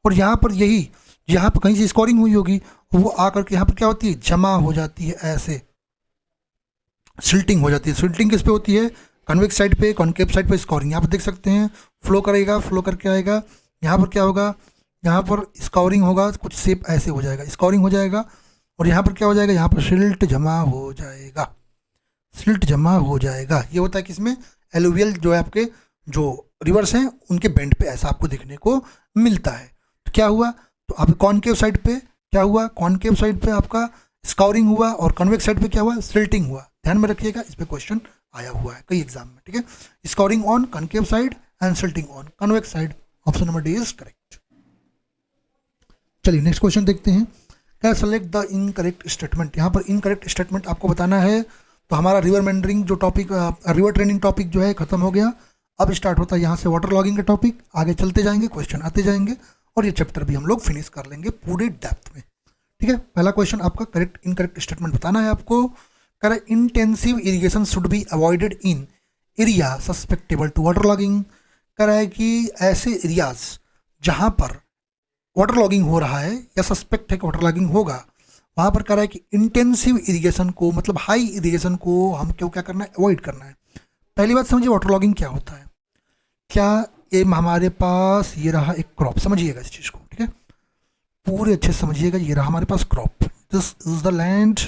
और यहाँ पर यही, यहाँ पर कहीं से स्कॉरिंग हुई होगी, वो आकर के यहाँ पर क्या होती है जमा हो जाती है, ऐसे सिल्टिंग हो जाती है। सिल्टिंग किस पे होती है, कन्वेक्स साइड पे, कॉनकेव साइड पे स्कॉरिंग। यहाँ पर देख सकते हैं फ्लो करेगा, फ्लो करके आएगा। यहाँ पर क्या होगा, यहाँ पर स्कॉरिंग होगा, कुछ शेप ऐसे हो जाएगा, स्कॉरिंग हो जाएगा। और यहाँ पर क्या हो जाएगा, यहाँ पर सिल्ट जमा हो जाएगा, सिल्ट जमा हो जाएगा। ये होता है किसमें, एलुवियल जो है आपके जो रिवर्स हैं उनके बेंड पे ऐसा आपको देखने को मिलता है। तो क्या हुआ, तो आप कॉनकेव साइड पे क्या हुआ, कॉनकेव साइड पे आपका स्कॉरिंग हुआ, और कन्वेक्स साइड पे क्या हुआ, सिल्टिंग हुआ। ध्यान में रखिएगा, इस पे क्वेश्चन आया हुआ है कई एग्जाम में। ठीक है, scouring on concave side and silting on convex side. Option number D is correct. चलिए नेक्स्ट क्वेश्चन देखते हैं। क्या सेलेक्ट द इनकरेक्ट स्टेटमेंट। यहाँ पर इनकरेक्ट स्टेटमेंट आपको बताना है। तो हमारा रिवर मेंडरिंग जो टॉपिक, रिवर ट्रेनिंग टॉपिक जो है खत्म हो गया। अब स्टार्ट होता है यहाँ से वाटर लॉगिंग का टॉपिक। आगे चलते जाएंगे, क्वेश्चन आते जाएंगे, और ये चैप्टर भी हम लोग फिनिश कर लेंगे पूरे डेप्थ में। ठीक है, पहला क्वेश्चन आपका करेक्ट इनकरेक्ट स्टेटमेंट बताना है आपको। Correct, intensive irrigation should be avoided in area susceptible to water logging. कह रहा है कि ऐसे एरियाज जहाँ पर वाटर लॉगिंग हो रहा है या सस्पेक्ट है कि वाटर लॉगिंग होगा, वहाँ पर कह रहा है कि इंटेंसिव इरिगेशन को, मतलब हाई इरिगेशन को हम क्यों क्या करना है, अवॉइड करना है। पहली बात समझिए वाटर लॉगिंग क्या होता है। क्या ये हमारे पास ये रहा एक क्रॉप, समझिएगा इस चीज़ को। ठीक है, पूरे अच्छे से समझिएगा। ये रहा हमारे पास crop, this is the land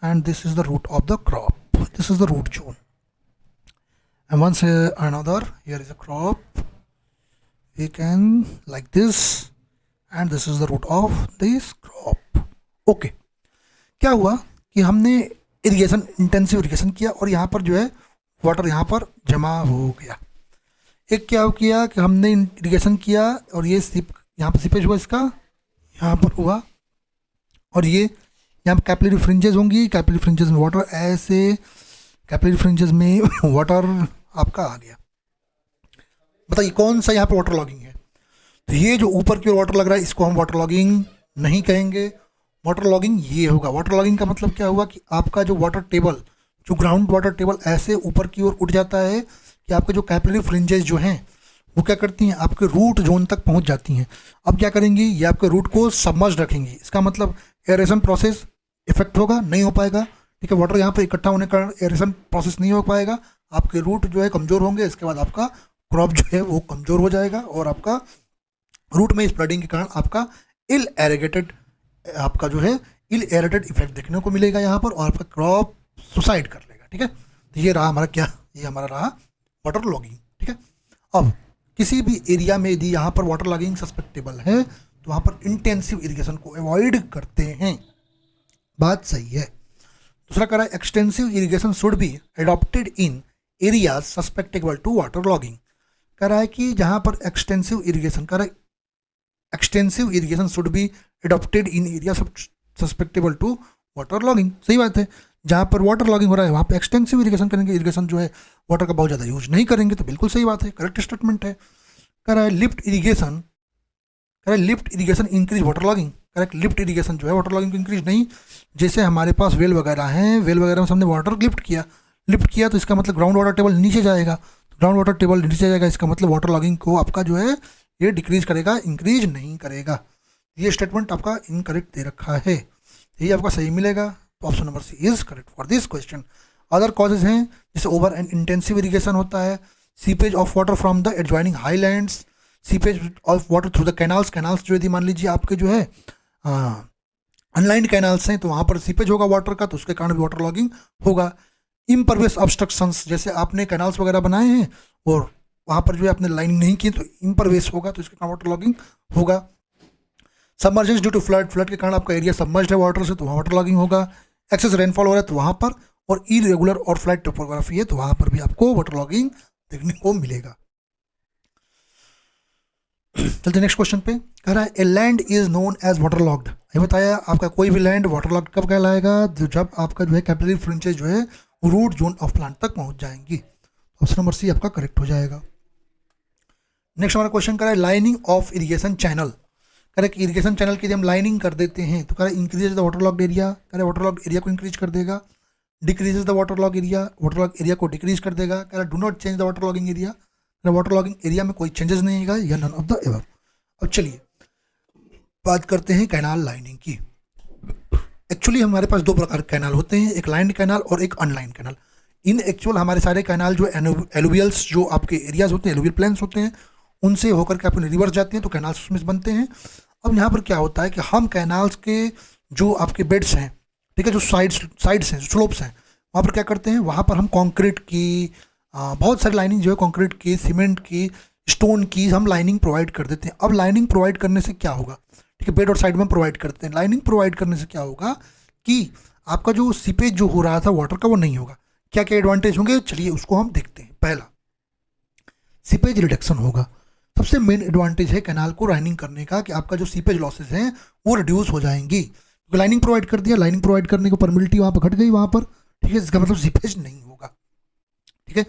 and this is the root of the crop, this is the root zone. And once another here is a crop, we can like this, and this is the root of this crop. Okay, क्या हुआ कि हमने irrigation, intensive irrigation किया, और यहाँ पर जो है वाटर यहाँ पर जमा हो गया। एक क्या किया कि हमने इरिगेशन किया, और ये यहाँ पर सीपेज हुआ इसका, यहाँ पर हुआ, और ये यहाँ पर कैपिलरी फ्रिंजेस होंगी, कैपिलरी फ्रिंजेस में वाटर ऐसे, कैपिलरी फ्रिंजेस में वाटर आपका आ गया। बताइए कौन सा यहाँ पर वाटर लॉगिंग है। तो ये जो ऊपर की ओर वाटर लग रहा है इसको हम वाटर लॉगिंग नहीं कहेंगे। वाटर लॉगिंग ये होगा, वाटर लॉगिंग का मतलब क्या हुआ कि आपका जो वाटर टेबल, जो ग्राउंड वाटर टेबल ऐसे ऊपर की ओर उठ जाता है कि आपके जो कैपिलरी फ्रिंजेस जो हैं वो क्या करती हैं, आपके रूट जोन तक पहुंच जाती हैं। अब क्या करेंगी, ये आपके रूट को सबमर्ज्ड रखेंगी। इसका मतलब एरेशन प्रोसेस इफेक्ट होगा, नहीं हो पाएगा। ठीक है, वाटर यहाँ पर इकट्ठा होने के कारण एरेशन प्रोसेस नहीं हो पाएगा, आपके रूट जो है कमज़ोर होंगे। इसके बाद आपका क्रॉप जो है वो कमज़ोर हो जाएगा, और आपका रूट में स्प्रेडिंग के कारण आपका इल एरेगेटेड, आपका जो है इल एरेटेड इफेक्ट देखने को मिलेगा यहाँ पर, और आपका क्रॉप सुसाइड कर लेगा। ठीक है, तो ये रहा हमारा क्या, ये हमारा रहा वाटर लॉगिंग। ठीक है, अब किसी भी एरिया में यदि यहाँ पर वाटर लॉगिंग सस्पेक्टेबल है तो वहाँ पर इंटेंसिव इरिगेशन को अवॉइड करते हैं। बात सही है। दूसरा कह रहा है extensive irrigation should be adopted in areas susceptible to water logging. कह रहा है कि जहाँ पर एक्सटेंसिव इरिगेशन, कह रहा है extensive irrigation should be adopted in area susceptible to water logging. सही बात है, जहाँ पर वाटर लॉगिंग हो रहा है वहाँ पे एक्सटेंसिव इरिगेशन करेंगे। इरिगेशन जो है वाटर का बहुत ज़्यादा यूज नहीं करेंगे, तो बिल्कुल सही बात है, करेक्ट स्टेटमेंट है। कह रहा है लिफ्ट इरिगेशन, कह रहा है lift irrigation increase water logging. Correct, lift irrigation जो है वाटर लॉगिंग को इंक्रीज नहीं। जैसे हमारे पास वेल वगैरह हैं, वेल वगैरह में हमने वाटर लिफ्ट किया तो इसका मतलब ग्राउंड वाटर टेबल नीचे जाएगा। ग्राउंड वाटर टेबल नीचे जाएगा, इसका मतलब वाटर लॉगिंग को आपका जो है ये डिक्रीज करेगा, इंक्रीज नहीं करेगा। ये स्टेटमेंट आपका इनकरेक्ट दे रखा है, ये आपका सही मिलेगा। तो option number C is correct for this question. Other causes हैं जैसे ओवर एंड इंटेंसिव इरिगेशन होता है, seepage of water from the adjoining highlands, seepage of water through the canals. Canals जो यदि मान लीजिए आपके जो है अनलाइंड कैनाल्स हैं तो वहाँ पर सीपेज होगा वाटर का, तो उसके कारण भी वाटर लॉगिंग होगा। इम्परवियस ऑब्स्ट्रक्शंस, जैसे आपने कैनाल्स वगैरह बनाए हैं और वहाँ पर जो है आपने लाइनिंग नहीं की तो इम्परवियस होगा, तो इसका वाटर लॉगिंग होगा। Submergence due to flood, flood के कारण आपका एरिया सबमर्ज्ड है वाटर से, तो वहाँ वाटर लॉगिंग होगा। एक्सेस रेनफॉल हो रहा है तो वहाँ पर, और इरेगुलर और फ्लैट टोपोग्राफी है तो वहाँ पर भी आपको वाटर लॉगिंग देखने को मिलेगा। चलते नेक्स्ट क्वेश्चन पे, कह रहा है a land is known as water logged. ये बताया आपका कोई भी लैंड वाटर लॉग्ड कब कहलाएगा, जब आपका जो है कैपिलरी फ्रिंचेज जो है रूट जोन ऑफ प्लांट तक पहुंच जाएंगी। ऑप्शन नंबर सी आपका करेक्ट हो जाएगा। नेक्स्ट हमारा क्वेश्चन कह रहा है लाइनिंग ऑफ इरिगेशन चैनल। कह रहा है इरिगेशन चैनल की जब हम लाइनिंग कर देते हैं तो कह रहा है increase the water logged area, कह रहा है वाटर लॉग्ड एरिया को इंक्रीज कर देगा। Decreases the water log area, water log area को डिक्रीज कर देगा। कह रहा है do not change the water logging area, water logging area में कोई चेंजेस नहीं आएगा, या नन ऑफ द एबव। अब चलिए बात करते हैं कैनाल लाइनिंग की। एक्चुअली हमारे पास दो प्रकार के कैनाल होते हैं, एक लाइन्ड कैनाल और एक अनलाइन्ड कैनाल। इन एक्चुअल हमारे सारे कैनाल जो एलुवियल्स जो आपके एरियाज होते हैं, एलुवियल प्लेन्स होते हैं, उनसे होकर के अपने रिवर्स जाते हैं तो कैनाल्स उसमें बनते हैं। अब यहाँ पर क्या होता है कि हम कैनाल्स के जो आपके बेड्स हैं, ठीक है, जो साइड्स हैं, स्लोप्स हैं, वहाँ पर क्या करते हैं, वहाँ पर हम कंक्रीट की बहुत सारी लाइनिंग जो है कंक्रीट की, सीमेंट की, स्टोन की हम लाइनिंग प्रोवाइड कर देते हैं। अब लाइनिंग प्रोवाइड करने से क्या होगा, ठीक है, बेड और साइड में प्रोवाइड करते हैं। लाइनिंग प्रोवाइड करने से क्या होगा कि आपका जो सीपेज जो हो रहा था वाटर का वो नहीं होगा। क्या क्या एडवांटेज होंगे, चलिए उसको हम देखते हैं। पहला, सीपेज रिडक्शन होगा। सबसे मेन एडवांटेज है कैनाल को लाइनिंग करने का कि आपका जो सीपेज लॉसेज हैं वो रिड्यूस हो जाएंगी। तो लाइनिंग प्रोवाइड कर दिया, लाइनिंग प्रोवाइड करने को परमिलिटी वहाँ पर घट गई वहाँ पर, ठीक है, इसका मतलब सीपेज नहीं होगा, ठीक है।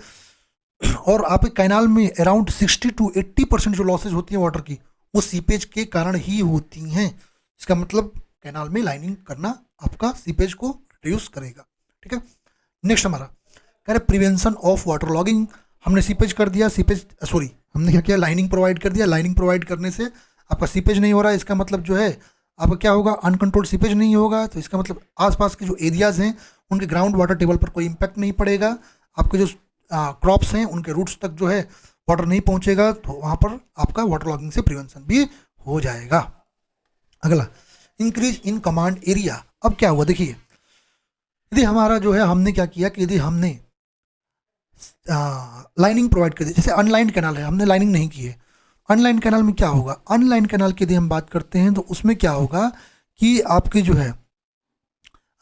और आप कैनाल में अराउंड 60 to 80% जो लॉसेज होती हैं वाटर की वो सीपेज के कारण ही होती हैं। इसका मतलब कैनाल में लाइनिंग करना आपका सीपेज को रिड्यूस करेगा, ठीक है। नेक्स्ट हमारा कह रहे प्रिवेंशन ऑफ वाटर लॉगिंग। हमने सीपेज कर दिया, हमने क्या किया, लाइनिंग प्रोवाइड कर दिया। लाइनिंग प्रोवाइड करने से आपका सीपेज नहीं हो रहा है, इसका मतलब जो है आपका क्या होगा, अनकंट्रोल्ड सीपेज नहीं होगा। तो इसका मतलब आसपास के जो एरियाज हैं उनके ग्राउंड वाटर टेबल पर कोई इम्पैक्ट नहीं पड़ेगा। आपके जो क्रॉप्स हैं उनके रूट्स तक जो है वाटर नहीं पहुंचेगा, तो वहाँ पर आपका वाटर लॉगिंग से प्रिवेंशन भी हो जाएगा। अगला, इंक्रीज इन कमांड एरिया। अब क्या हुआ देखिए, यदि हमारा जो है हमने क्या किया कि यदि हमने लाइनिंग प्रोवाइड कर दी, जैसे अनलाइंड कैनाल है, हमने लाइनिंग नहीं की है। अनलाइन कैनाल में क्या होगा, अनलाइन कैनाल की यदि हम बात करते हैं तो उसमें क्या होगा कि आपकी जो है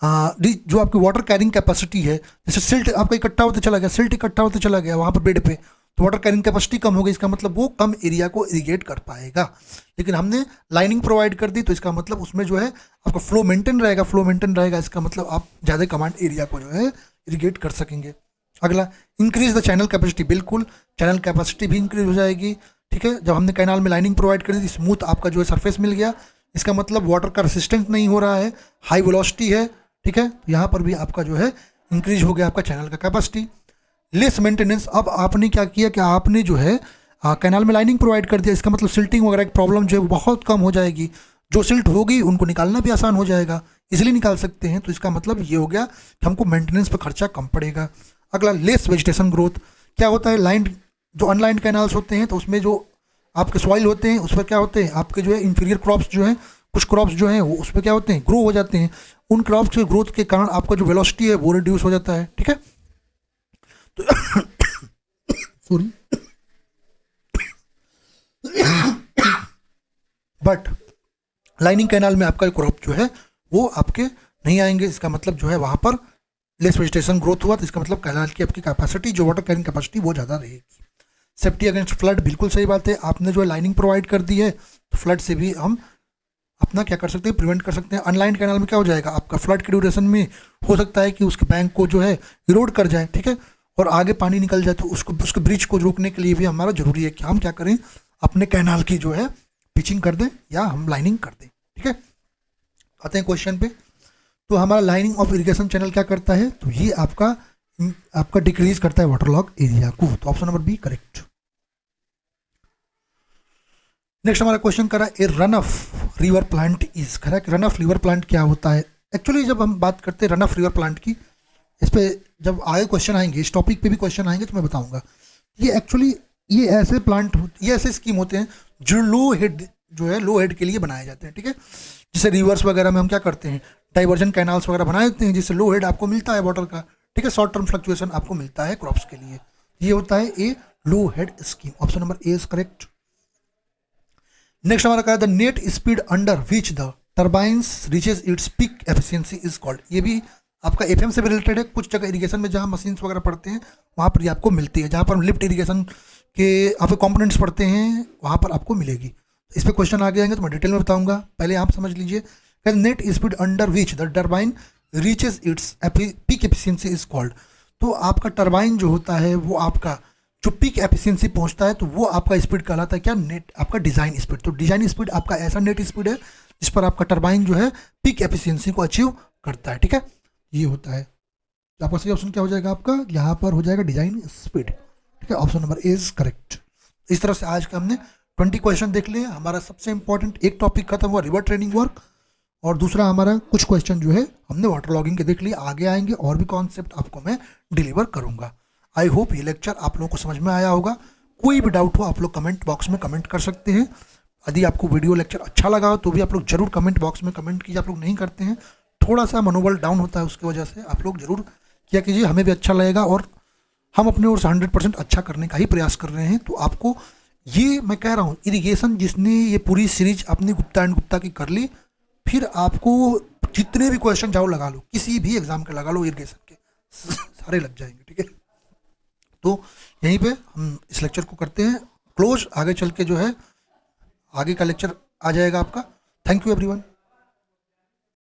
जो आपकी वाटर कैरिंग कैपेसिटी है, जैसे सिल्ट आपका इकट्ठा होते चला गया, सिल्ट इकट्ठा होते चला गया वहाँ पर बेड पे, तो वाटर कैरिंग कैपेसिटी कम हो गई, इसका मतलब वो कम एरिया को इरिगेट कर पाएगा। लेकिन हमने लाइनिंग प्रोवाइड कर दी तो इसका मतलब उसमें जो है आपका फ्लो मेंटेन रहेगा, इसका मतलब आप ज़्यादा कमांड एरिया को जो है इरिगेट कर सकेंगे। अगला, इंक्रीज द चैनल कैपेसिटी। बिल्कुल, चैनल कैपेसिटी भी इंक्रीज हो जाएगी, ठीक है। जब हमने कैनाल में लाइनिंग प्रोवाइड कर दी, स्मूथ आपका जो है सरफेस मिल गया, इसका मतलब वाटर का रेसिस्टेंस नहीं हो रहा है, हाई वेलोसिटी है, ठीक है। तो यहाँ पर भी आपका जो है इंक्रीज हो गया आपका चैनल का कैपेसिटी। Less maintenance. अब आपने क्या किया कि आपने जो है कैनाल में लाइनिंग प्रोवाइड कर दिया, इसका मतलब सिल्टिंग वगैरह की प्रॉब्लम जो है बहुत कम हो जाएगी। जो सिल्ट होगी उनको निकालना भी आसान हो जाएगा, इजीली निकाल सकते हैं। तो इसका मतलब ये हो गया कि हमको मेंटेनेंस पर खर्चा कम पड़ेगा। अगला, लेस वेजिटेशन ग्रोथ। क्या होता है, लाइंड जो अनलाइंड कैनाल्स होते हैं तो उसमें जो आपके सॉइल होते हैं उस पर क्या होते हैं, आपके जो है इंफीरियर क्रॉप्स जो हैं, कुछ क्रॉप्स जो हैं वो उस पर क्या होते हैं, ग्रो हो जाते हैं। उन क्रॉप्स के ग्रोथ के कारण आपका जो वेलोसिटी है वो रिड्यूस हो जाता है, ठीक है। तो सॉरी, बट लाइनिंग कैनाल में आपका क्रॉप जो है वो आपके नहीं आएंगे, इसका मतलब जो है वहाँ पर लेस वेजिटेशन ग्रोथ हुआ, तो इसका मतलब कैनाल की आपकी कैपेसिटी जो वाटर कैरिंग कैपेसिटी वो ज़्यादा रहेगी। सेफ्टी अगेंस्ट फ्लड, बिल्कुल सही बात है, आपने जो है लाइनिंग प्रोवाइड कर दी है तो फ्लड से भी हम अपना क्या कर सकते हैं, प्रिवेंट कर सकते हैं। अनलाइन कैनाल में क्या हो जाएगा, आपका फ्लड के ड्यूरेशन में हो सकता है कि उसके बैंक को जो है इरोड कर जाए, ठीक है, और आगे पानी निकल जाए, तो उसके ब्रिज को रोकने के लिए भी हमारा जरूरी है कि हम क्या करें, अपने कैनाल की जो है पिचिंग कर दें या हम लाइनिंग कर दें, ठीक है। आते हैं क्वेश्चन पे। तो हमारा लाइनिंग ऑफ इरिगेशन चैनल क्या करता है, तो ये आपका डिक्रीज करता है वाटर लॉग एरिया को। तो option number B correct. Next हमारा क्वेश्चन करा a run of river plant is. करा कि रन ऑफ रिवर प्लांट क्या होता है। एक्चुअली जब हम बात करते हैं रन ऑफ रिवर प्लांट की, इस पे जब आगे क्वेश्चन आएंगे, इस टॉपिक पे भी क्वेश्चन आएंगे तो मैं बताऊंगा। ये एक्चुअली ये ऐसे प्लांट, ये ऐसे स्कीम होते हैं जो लो हेड के लिए बनाए जाते हैं, ठीक है। जैसे रिवर्स वगैरह में हम क्या करते हैं, डाइवर्जन कैनाल्स वगैरह बनाए देते हैं जिससे लो हेड आपको मिलता है वाटर का, ठीक है, शॉर्ट टर्म फ्लक्चुएशन आपको मिलता है क्रॉप्स के लिए। ये होता है a low head scheme, option number A is correct. Next हमारा क्या है, the net speed under which the turbines reaches its peak efficiency is called. ये भी आपका एफएम से भी रिलेटेड है। कुछ जगह इरिगेशन में जहाँ मशीन्स वगैरह पढ़ते हैं वहाँ पर ये आपको मिलती है, जहाँ पर हम लिफ्ट इरिगेशन के आपके कंपोनेंट्स पढ़ते हैं वहाँ पर आपको मिलेगी। इस पर क्वेश्चन आगे आएंगे तो मैं डिटेल में बताऊंगा, पहले आप समझ लीजिए। Net speed under which the turbine reaches its peak efficiency is called. तो आपका टर्बाइन जो होता है वो आपका जो पीक एफिशिएंसी पहुंचता है तो वो आपका स्पीड कहलाता है क्या, नेट आपका डिज़ाइन स्पीड। तो डिज़ाइन स्पीड आपका ऐसा नेट स्पीड है जिस पर आपका टर्बाइन जो है पीक एफिशिएंसी को अचीव करता है। ठीक है, ये होता है। तो आपका सही ऑप्शन क्या हो जाएगा, आपका यहाँ पर हो जाएगा डिज़ाइन स्पीड। ठीक है, option number A is correct. इस तरह से आज का हमने 20 क्वेश्चन देख लिए। हमारा सबसे इंपॉर्टेंट एक टॉपिक खत्म हुआ, रिवर ट्रेनिंग वर्क, और दूसरा हमारा कुछ क्वेश्चन जो है हमने वाटर लॉगिंग के देख लिए। आगे आएंगे और भी कॉन्सेप्ट आपको मैं डिलीवर करूंगा। आई होप ये लेक्चर आप लोगों को समझ में आया होगा। कोई भी डाउट हो आप लोग कमेंट बॉक्स में कमेंट कर सकते हैं। यदि आपको वीडियो लेक्चर अच्छा लगा हो तो भी आप लोग जरूर कमेंट बॉक्स में कमेंट कीजिए। आप लोग नहीं करते हैं, थोड़ा सा मनोबल डाउन होता है, उसकी वजह से आप लोग जरूर किया कीजिए, हमें भी अच्छा लगेगा और हम अपने ओर से 100% अच्छा करने का ही प्रयास कर रहे हैं। तो आपको ये मैं कह रहा हूँ, इरिगेशन जिसने ये पूरी सीरीज अपनी गुप्ता एंड गुप्ता की कर ली, फिर आपको जितने भी क्वेश्चन जाओ लगा लो, किसी भी एग्जाम के लगा लो इरिगेशन के, सारे लग जाएंगे। ठीक है, तो यहीं पे हम इस लेक्चर को करते हैं क्लोज। आगे चल के जो है आगे का लेक्चर आ जाएगा आपका। Thank you everyone.